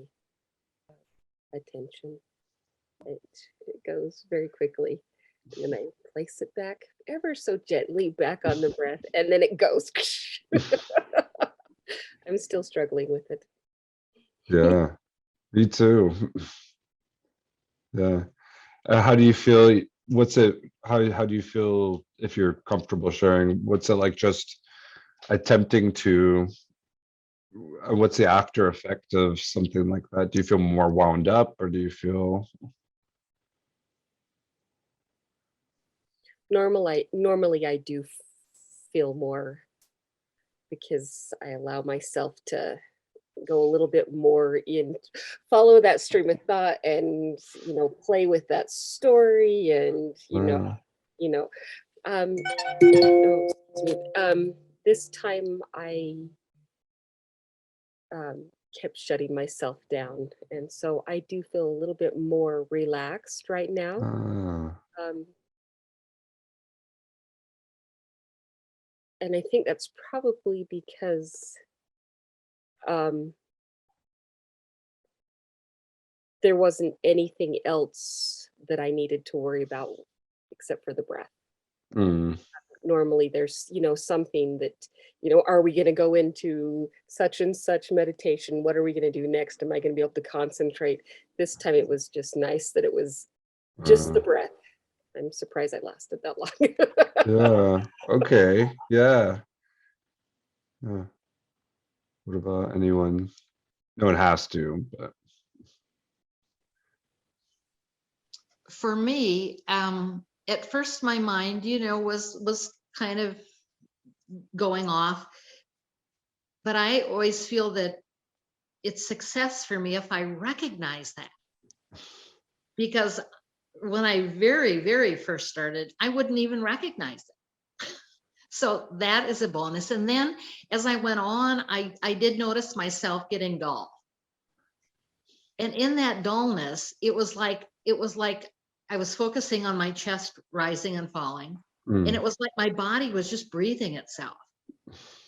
attention. It goes very quickly, and then I place it back ever so gently back on the breath, and then it goes. I'm still struggling with it.
Yeah, me too. Yeah. How do you feel? What's it? How do you feel if you're comfortable sharing? What's it like just attempting to? What's the after effect of something like that? Do you feel more wound up, or do you feel?
Normally I do feel more, because I allow myself to go a little bit more in, follow that stream of thought, and play with that story, and um oh, excuse me. This time I kept shutting myself down, and so I do feel a little bit more relaxed right now. um and I think that's probably because there wasn't anything else that I needed to worry about except for the breath.
mm,
Normally there's, something that, are we going to go into such and such meditation? What are we going to do next? Am I going to be able to concentrate? This time it was just nice that it was just the breath. I'm surprised I lasted that long.
yeah. Okay. Yeah. Yeah. What about anyone? No one has to, but
For me, at first my mind, was kind of going off, but I always feel that it's success for me if I recognize that. Because when I very, very first started, I wouldn't even recognize it. So that is a bonus. And then as I went on, I did notice myself getting dull. And in that dullness, it was like I was focusing on my chest rising and falling. And it was like my body was just breathing itself,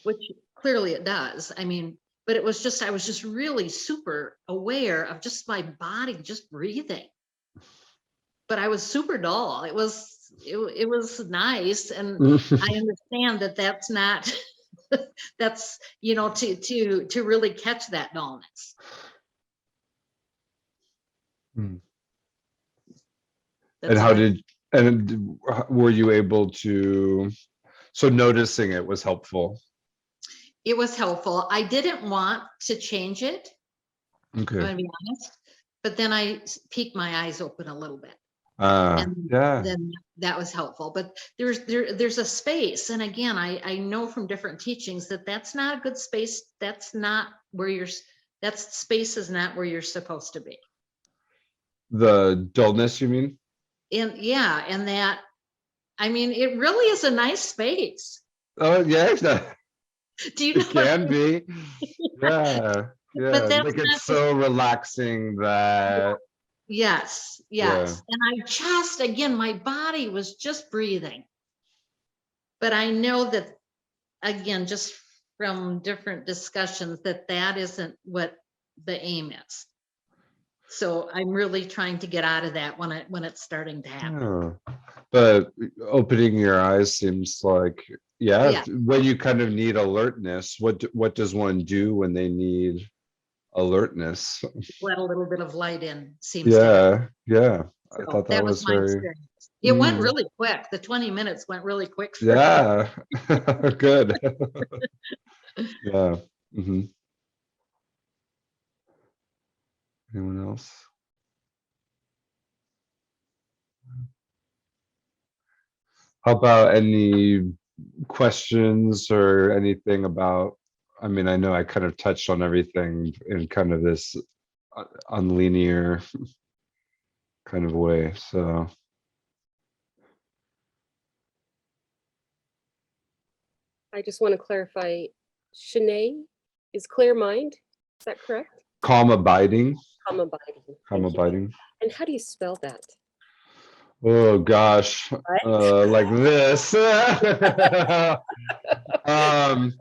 which clearly it does. I mean, but it was just, I was just really super aware of just my body just breathing. But I was super dull. It was nice. And I understand that that's not, that's, to really catch that dullness.
Mm.
That's
And
all I-
were you able to, so noticing it was helpful?
It was helpful. I didn't want to change it, I'm
Okay.
gonna be honest, but then I peeked my eyes open a little bit. And
Yeah.
then that was helpful. But there's a space. And again, I know from different teachings that that's not a good space. That's not where that space is not where you're supposed to be.
The dullness, you mean?
And yeah, and that, I mean, it really is a nice space.
Oh, yeah.
Do you know
It
what I
can
mean?
be. Yeah. Yeah.
But that's
Like
not
it's so relaxing that,
yes,
yeah.
yes. And I just, again, my body was just breathing. But I know that, again, just from different discussions, that isn't what the aim is. So I'm really trying to get out of that when it's starting to happen.
Yeah. But opening your eyes seems like, yeah,
Yeah.
when you kind of need alertness, what does one do when they need alertness?
Let a little bit of light in seems to happen.
Yeah. I
So
thought that
that was
was
my
very,
experience. It went
mm,
really quick. The 20 minutes went really quick for me.
yeah, good. Yeah. Hmm. Anyone else? How about any questions or anything about, I mean, I know I kind of touched on everything in kind of this unlinear kind of way. So
I just want to clarify, Shanae is clear mind. Is that correct?
calm abiding,
Calm abiding.
calm
Thank you.
abiding.
And how do you spell that?
Oh gosh,
Right?
like this. um,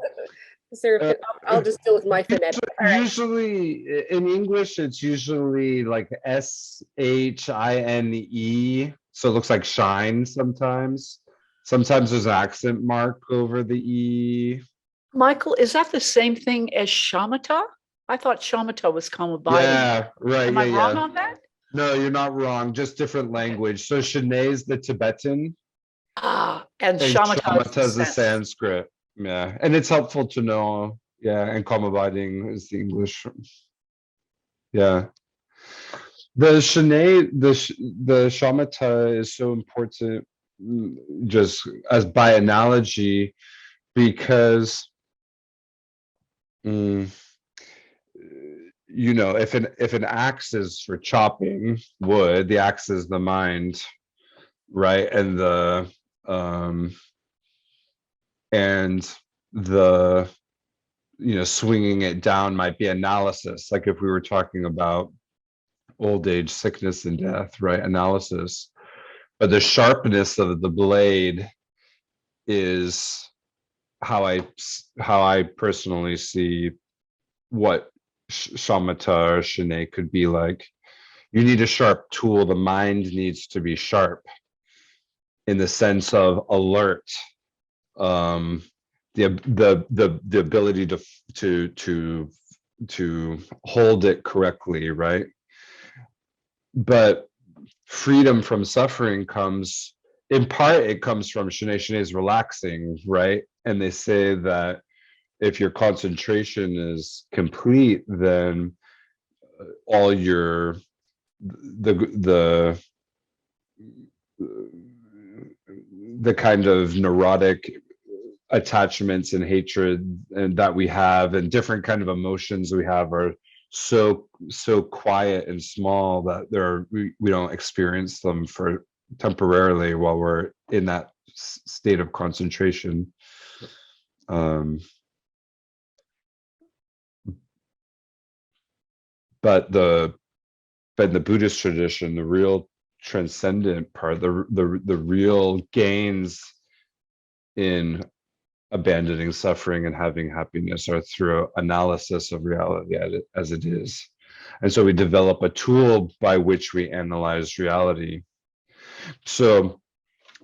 Is there
uh,
I'll just deal with my phonetic. All right.
usually in English, it's usually like SHINE. So it looks like shine sometimes. Sometimes there's an accent mark over the E.
Michael, is that the same thing as shamatha? I thought shamatha was calm abiding.
Yeah, right.
Am I
Yeah,
wrong
yeah.
on that?
No, you're not wrong. Just different language. So Shine is the Tibetan
And
and
shamatha is
Shamatha
the
is the Sanskrit. Yeah, and it's helpful to know. Yeah, and calm abiding is the English. Yeah. The Shanae, the shamatha is so important, just as by analogy, because mm, if an axe is for chopping wood, the axe is the mind, right? Um, and the swinging it down might be analysis, like if we were talking about old age, sickness, and death, right? Analysis. But the sharpness of the blade is how I personally see what shamatha or shine could be like. You need a sharp tool. The mind needs to be sharp in the sense of alert. Um, the ability to hold it correctly, right? But freedom from suffering comes, in part, it comes from Shanae. Shanae is relaxing, right? And they say that if your concentration is complete, then all your the the kind of neurotic attachments and hatred and that we have and different kind of emotions we have are so quiet and small that we don't experience them for temporarily while we're in that state of concentration. um but in the Buddhist tradition, the real transcendent part, the real gains in abandoning suffering and having happiness are through analysis of reality as it is. And so we develop a tool by which we analyze reality. So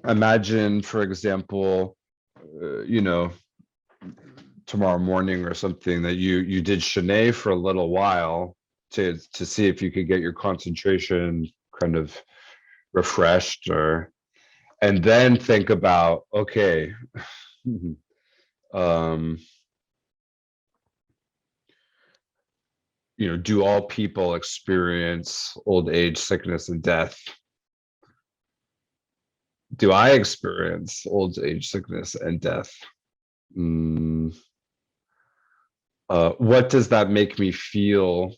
imagine, for example, tomorrow morning or something, that you did Shanae for a little while to see if you could get your concentration kind of refreshed, and then think about, okay, um do all people experience old age, sickness, and death? Do I experience old age, sickness, and death? Mm, what does that make me feel?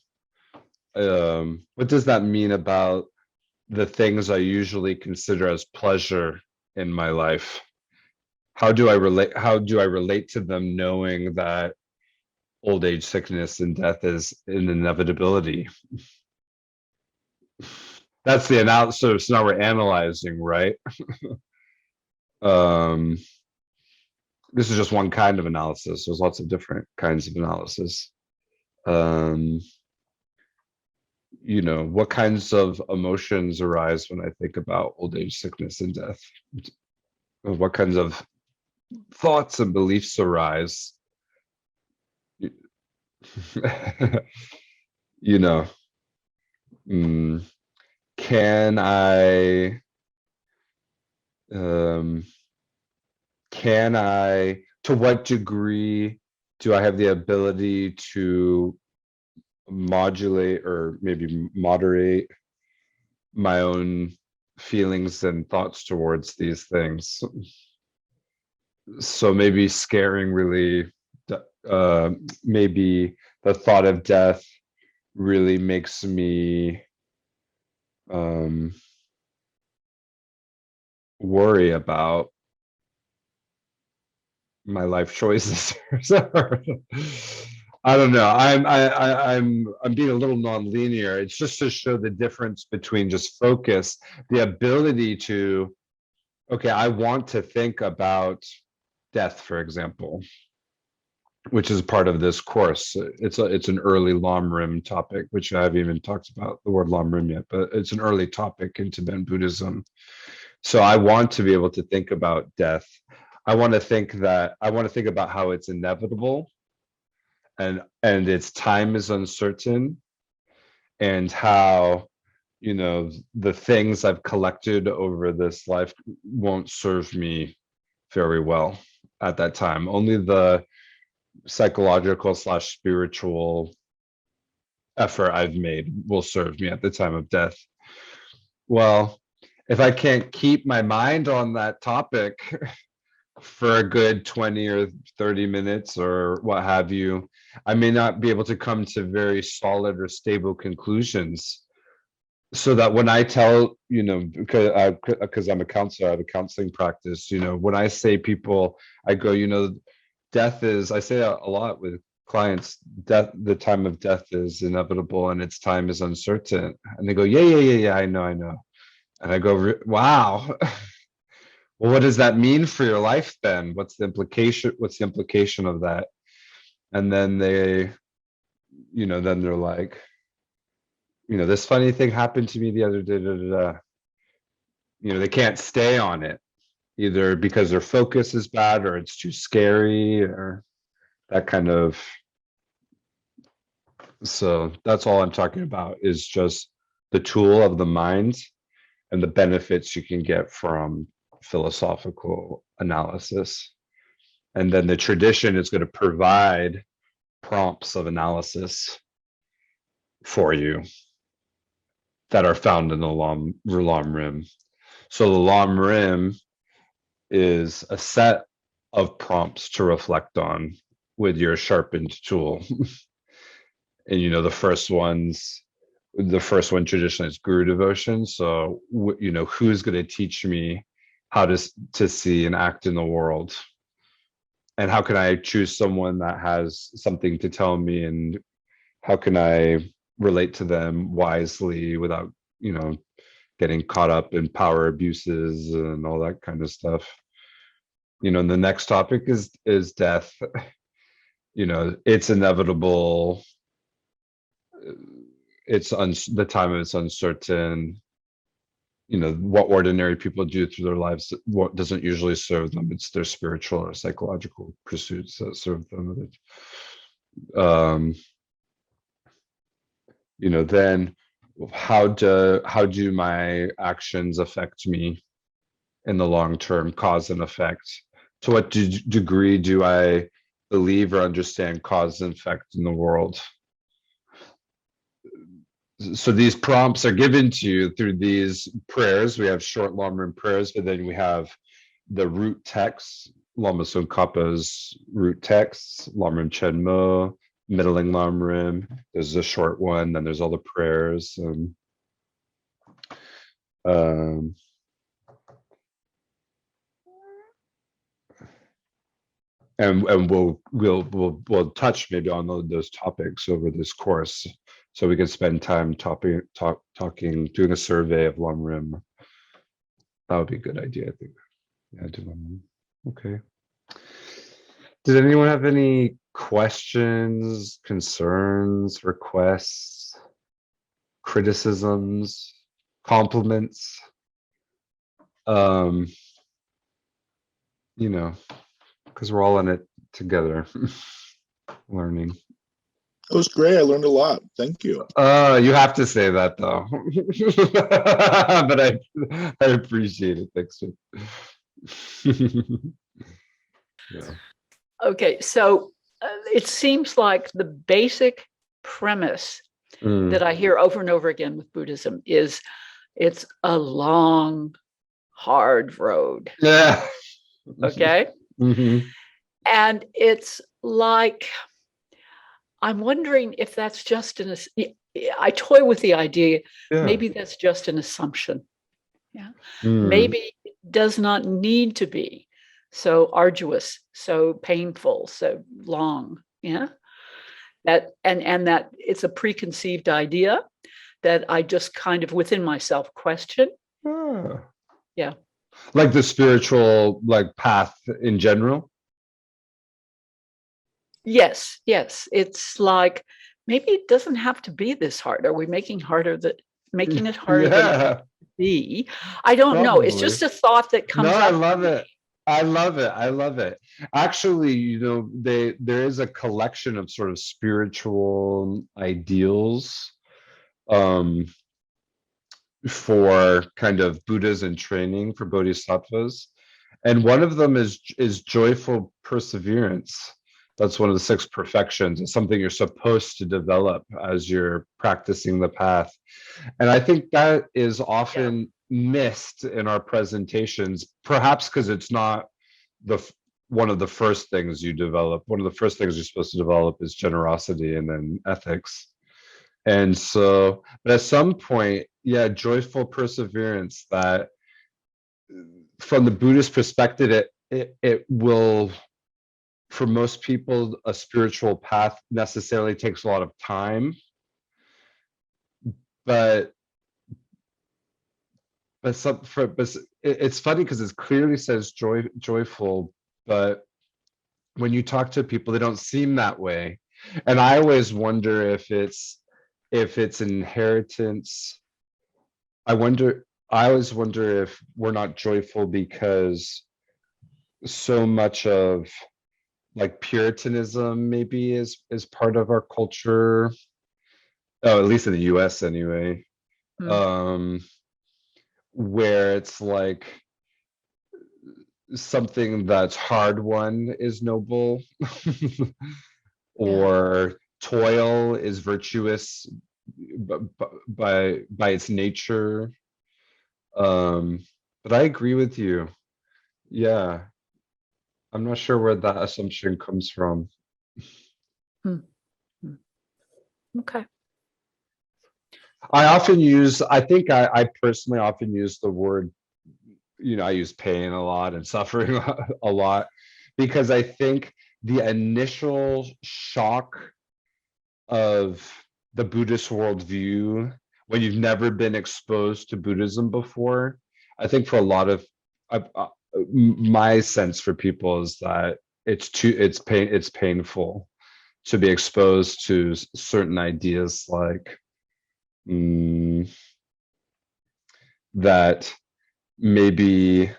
What does that mean about the things I usually consider as pleasure in my life? How do I relate to them, knowing that old age, sickness, and death is an inevitability? That's the analysis. So now we're analyzing, right? um this is just one kind of analysis. There's lots of different kinds of analysis. um what kinds of emotions arise when I think about old age, sickness, and death? What kinds of thoughts and beliefs arise? you know, mm, can I, um, to what degree do I have the ability to modulate or maybe moderate my own feelings and thoughts towards these things? So maybe scaring really, maybe the thought of death really makes me worry about my life choices. I don't know. I'm being a little non-linear. It's just to show the difference between just focus, the ability to, okay, I want to think about death, for example, which is part of this course. It's an early lamrim topic, which I haven't even talked about the word lamrim yet, but it's an early topic in Tibetan Buddhism. So I want to be able to think about death. I want to think about how it's inevitable and its time is uncertain, and how the things I've collected over this life won't serve me very well at that time. Only the psychological / spiritual effort I've made will serve me at the time of death. Well, if I can't keep my mind on that topic for a good 20 or 30 minutes or what have you, I may not be able to come to very solid or stable conclusions. So that when I tell, because I'm a counselor, I have a counseling practice, when I say people, I go, death is, I say a lot with clients, death, the time of death is inevitable and its time is uncertain. And they go, yeah, I know. And I go, wow. Well, what does that mean for your life then? What's the implication of that? And then then they're like, this funny thing happened to me the other day, they can't stay on it, either because their focus is bad or it's too scary or that kind of. So that's all I'm talking about, is just the tool of the mind and the benefits you can get from philosophical analysis. And then the tradition is going to provide prompts of analysis for you that are found in the lamrim. So the lamrim is a set of prompts to reflect on with your sharpened tool. And the first one traditionally is guru devotion. So who's going to teach me how to see and act in the world, and how can I choose someone that has something to tell me, and how can I relate to them wisely without getting caught up in power abuses and all that kind of stuff. And the next topic is death. It's inevitable. The time of it's uncertain. What ordinary people do through their lives, what doesn't usually serve them. It's their spiritual or psychological pursuits that serve them. Then how do my actions affect me in the long term? Cause and effect. To what degree do I believe or understand cause and effect in the world? So these prompts are given to you through these prayers. We have short lamrim prayers, but then we have the root texts, Lama Tsongkhapa's root texts, Lamrim Chenmo, middling lamrim. There's a short one, then there's all the prayers. And we'll touch maybe on those topics over this course, so we can spend time talking, doing a survey of lamrim. That would be a good idea, I think. Yeah, do lamrim. Okay. Does anyone have any questions, concerns, requests, criticism? criticisms, compliments, you know, because we're all in it together, learning.
It was great. I learned a lot. Thank you.
You have to say that though. But I appreciate it. Thanks. Yeah.
Okay, so it seems like the basic premise that I hear over and over again with Buddhism is it's a long, hard road.
Yeah.
Okay.
Mhm.
And it's like, I'm wondering if that's just I toy with the idea,
Yeah.
maybe that's just an assumption. Yeah.
Mm.
Maybe it does not need to be so arduous, so painful, so long. Yeah. That and that it's a preconceived idea that I just kind of within myself question.
Ah.
Yeah.
Like the spiritual like path in general.
Yes, yes. It's like maybe it doesn't have to be this hard. Are we making it harder than it
Yeah,
has to be? I don't know. It's
probably.
just a thought that
No,
comes
I
up.
love it. I love it. I love it. Actually, you know, there is a collection of sort of spiritual ideals um for kind of Buddhas in training for bodhisattvas. And one of them is joyful perseverance. That's one of the six perfections. It's something you're supposed to develop as you're practicing the path. And I think that is often missed in our presentations, perhaps because it's not one of the first things you develop. One of the first things you're supposed to develop is generosity and then ethics. And so, but at some point, yeah, joyful perseverance that from the Buddhist perspective, it will, for most people, a spiritual path necessarily takes a lot of time, but it's funny because it clearly says joyful, but when you talk to people, they don't seem that way. And I always wonder if it's inheritance. I always wonder if we're not joyful because so much of like Puritanism maybe is part of our culture. Oh, at least in the US anyway.
Hmm.
Where it's like something that's hard won is noble, or toil is virtuous by its nature. But I agree with you. Yeah, I'm not sure where that assumption comes from.
Hmm. Hmm. Okay.
I think I personally often use the word, you know, I use pain a lot and suffering a lot because I think the initial shock of the Buddhist worldview when you've never been exposed to Buddhism before, I think for a lot of my sense for people is that it's painful to be exposed to certain ideas like that maybe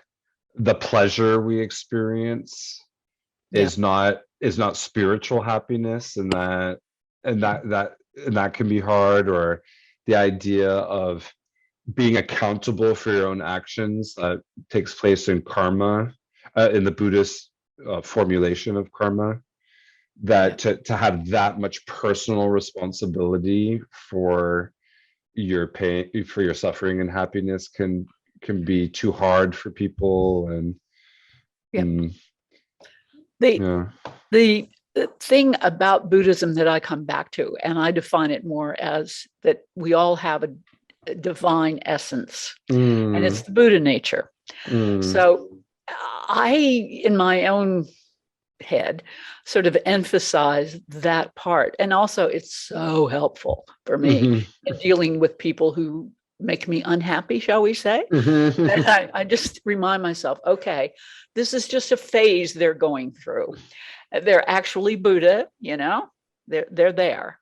the pleasure we experience is not spiritual happiness, and that can be hard, or the idea of being accountable for your own actions that takes place in karma, in the Buddhist formulation of karma, that to have that much personal responsibility for your pain, for your suffering and happiness can be too hard for people. And
The
yeah.
the thing about Buddhism that I come back to, and I define it more as that we all have a divine essence, and it's the Buddha nature. So I, in my own head, sort of emphasize that part. And also it's so helpful for me in dealing with people who make me unhappy, shall we say. And I just remind myself, okay, this is just a phase they're going through. They're actually Buddha, you know, they're there.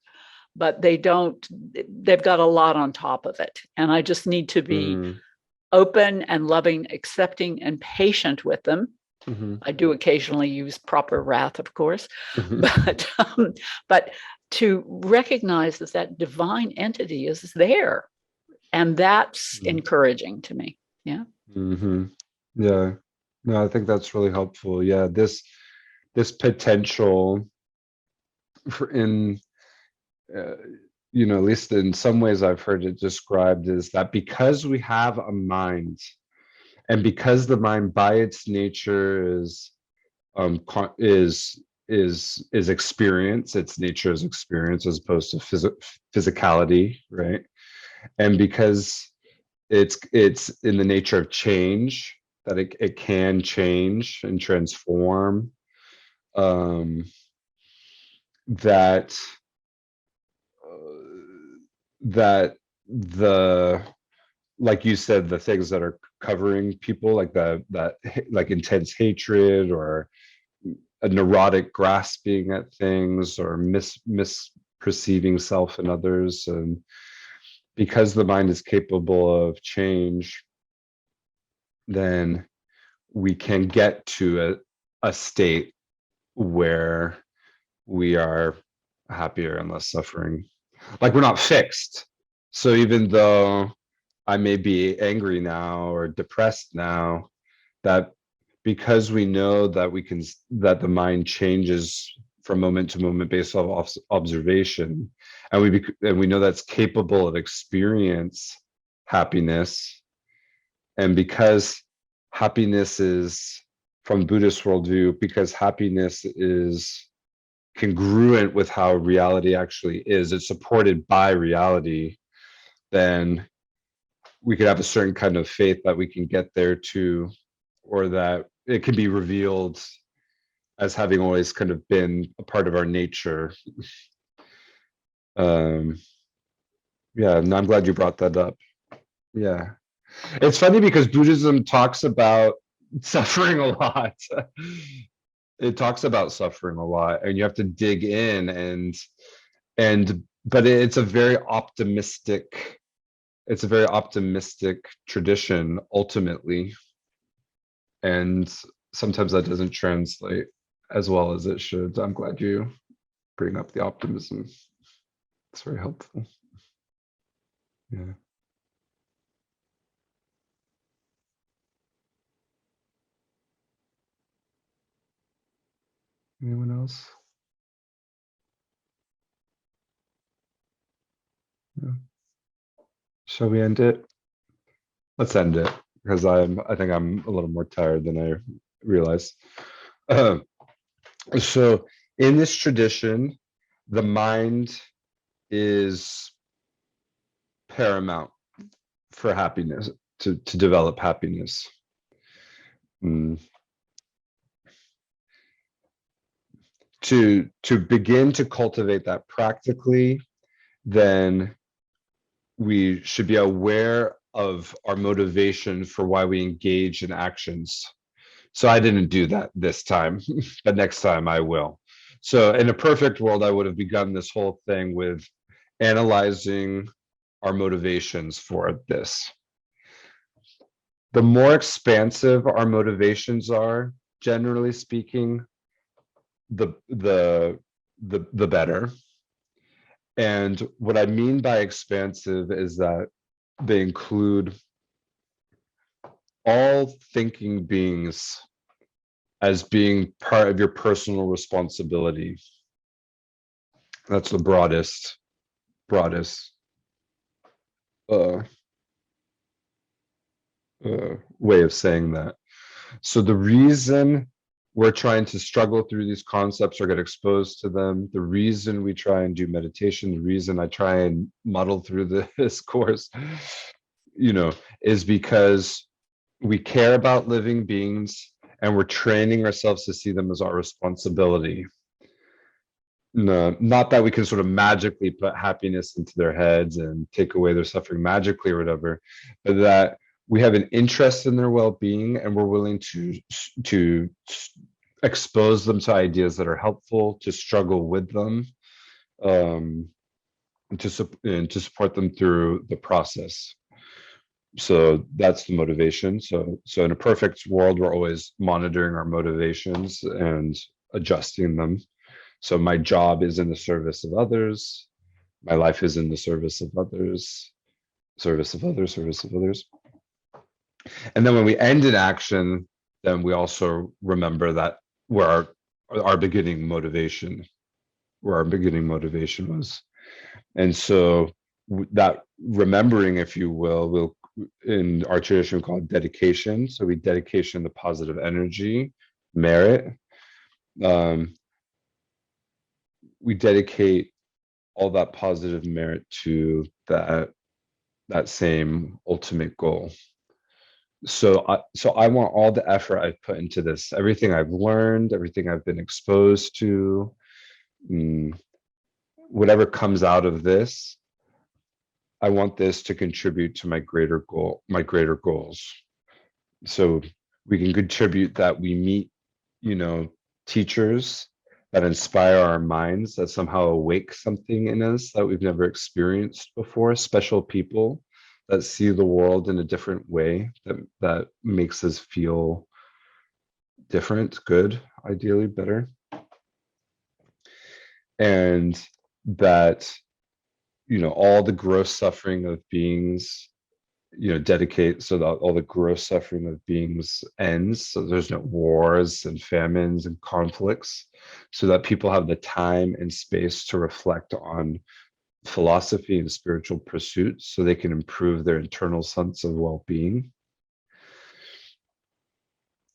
but they've got a lot on top of it. And I just need to be open and loving, accepting and patient with them. I do occasionally use proper wrath, of course, but to recognize that divine entity is there. And that's encouragage to me. Yeah.
Yeah. No, I think that's really helpful. Yeah. This potential for at least in some ways I've heard it described is that because we have a mind, and because the mind by its nature is experience, its nature is experience as opposed to physicality, right? And because it's in the nature of change, that it can change and transform, that the, like you said, the things that are covering people, like like intense hatred or a neurotic grasping at things or misperceiving self and others, and because the mind is capable of change, then we can get to a state where we are happier and less suffering. Like, we're not fixed. So even though I may be angry now or depressed now, that because we know that the mind changes from moment to moment based off observation, and we know that's capable of experience happiness, and because happiness is, from Buddhist worldview, because happiness is congruent with how reality actually is, it's supported by reality, then we could have a certain kind of faith that we can get there too, or that it can be revealed as having always kind of been a part of our nature. Yeah, and I'm glad you brought that up. Yeah. It's funny because Buddhism talks about suffering a lot. It talks about suffering a lot, and you have to dig in but it's a very optimistic tradition ultimately. And sometimes that doesn't translate as well as it should. I'm glad you bring up the optimism. It's very helpful. Yeah. Anyone else? Yeah. Shall we end it? Let's end it, because I think I'm a little more tired than I realized. So in this tradition, the mind is paramount for happiness, to develop happiness. To begin to cultivate that practically, then we should be aware of our motivation for why we engage in actions. So I didn't do that this time, but next time I will. So in a perfect world, I would have begun this whole thing with analyzing our motivations for this. The more expansive our motivations are, generally speaking, the better. And what I mean by expansive is that they include all thinking beings as being part of your personal responsibility. That's the broadest way of saying that. So the reason we're trying to struggle through these concepts or get exposed to them, the reason we try and do meditation, the reason I try and muddle through this course, is because we care about living beings and we're training ourselves to see them as our responsibility. No, not that we can sort of magically put happiness into their heads and take away their suffering magically or whatever, but that we have an interest in their well-being and we're willing to expose them to ideas that are helpful, to struggle with them, and to support them through the process. So that's the motivation. So in a perfect world, we're always monitoring our motivations and adjusting them. So my job is in the service of others. My life is in the service of others, service of others, service of others. And then when we end in action, then we also remember that where our beginning motivation, where our beginning motivation was. And so that remembering, if you will in our tradition call it dedication. So we dedication the positive energy, merit. We dedicate all that positive merit to that same ultimate goal. So I want all the effort I've put into this, everything I've learned, everything I've been exposed to, whatever comes out of this, I want this to contribute to my greater goals. So we can contribute that we meet, teachers that inspire our minds, that somehow awake something in us that we've never experienced before, special people that see the world in a different way, that makes us feel different, good, ideally better. And that, all the gross suffering of beings, dedicate so that all the gross suffering of beings ends. So there's no wars and famines and conflicts, so that people have the time and space to reflect on philosophy and spiritual pursuits so they can improve their internal sense of well-being.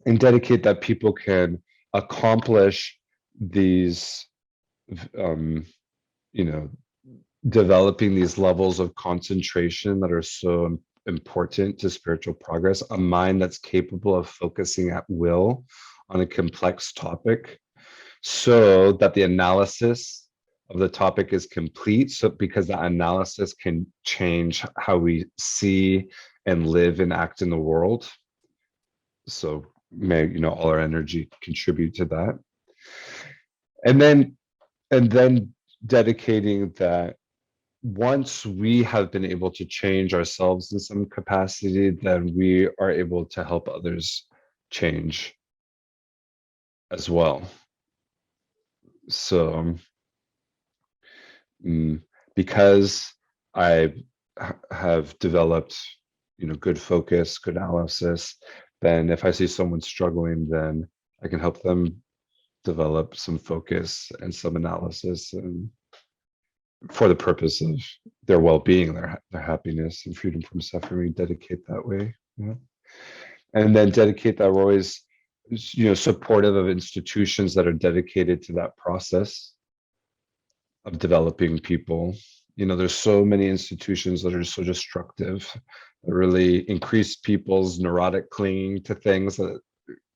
And dedicate that people can accomplish these, developing these levels of concentration that are so important to spiritual progress, a mind that's capable of focusing at will on a complex topic, so that the analysis of the topic is complete. So because that analysis can change how we see and live and act in the world. So may, all our energy contribute to that. And then dedicating that once we have been able to change ourselves in some capacity, then we are able to help others change as well. So because I have developed, good focus, good analysis, then if I see someone struggling, then I can help them develop some focus and some analysis, and for the purpose of their well-being, their happiness and freedom from suffering. We dedicate that way, and then dedicate that we're always, supportive of institutions that are dedicated to that process of developing people. There's so many institutions that are so destructive, that really increase people's neurotic clinging to things that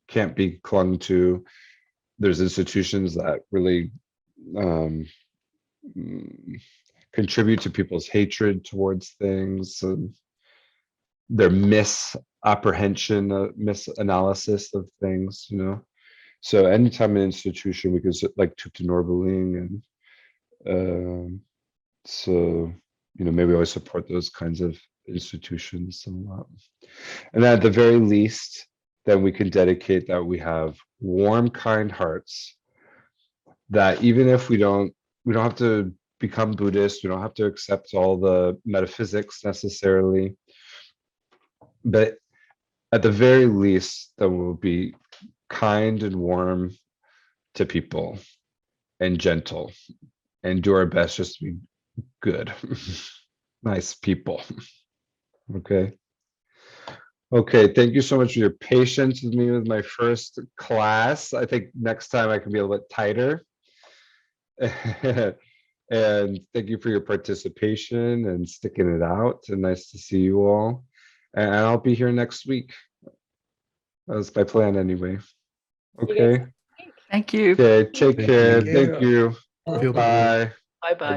can't be clung to. There's institutions that really contribute to people's hatred towards things, and their misapprehension, misanalysis of things, So anytime an institution, we could like Tukta Norberling, and so, maybe always support those kinds of institutions a lot. And then at the very least, then we can dedicate that we have warm, kind hearts, that even if we don't have to become Buddhist, we don't have to accept all the metaphysics necessarily, but at the very least, that we'll be kind and warm to people and gentle, and do our best just to be good, nice people. Okay. Thank you so much for your patience with me with my first class. I think next time I can be a little bit tighter. And thank you for your participation and sticking it out. And nice to see you all. And I'll be here next week. That's my plan anyway. Okay.
Thank you.
Okay. Take care.
Thank you.
Thank you.
Feel better.
Bye.
Bye-bye.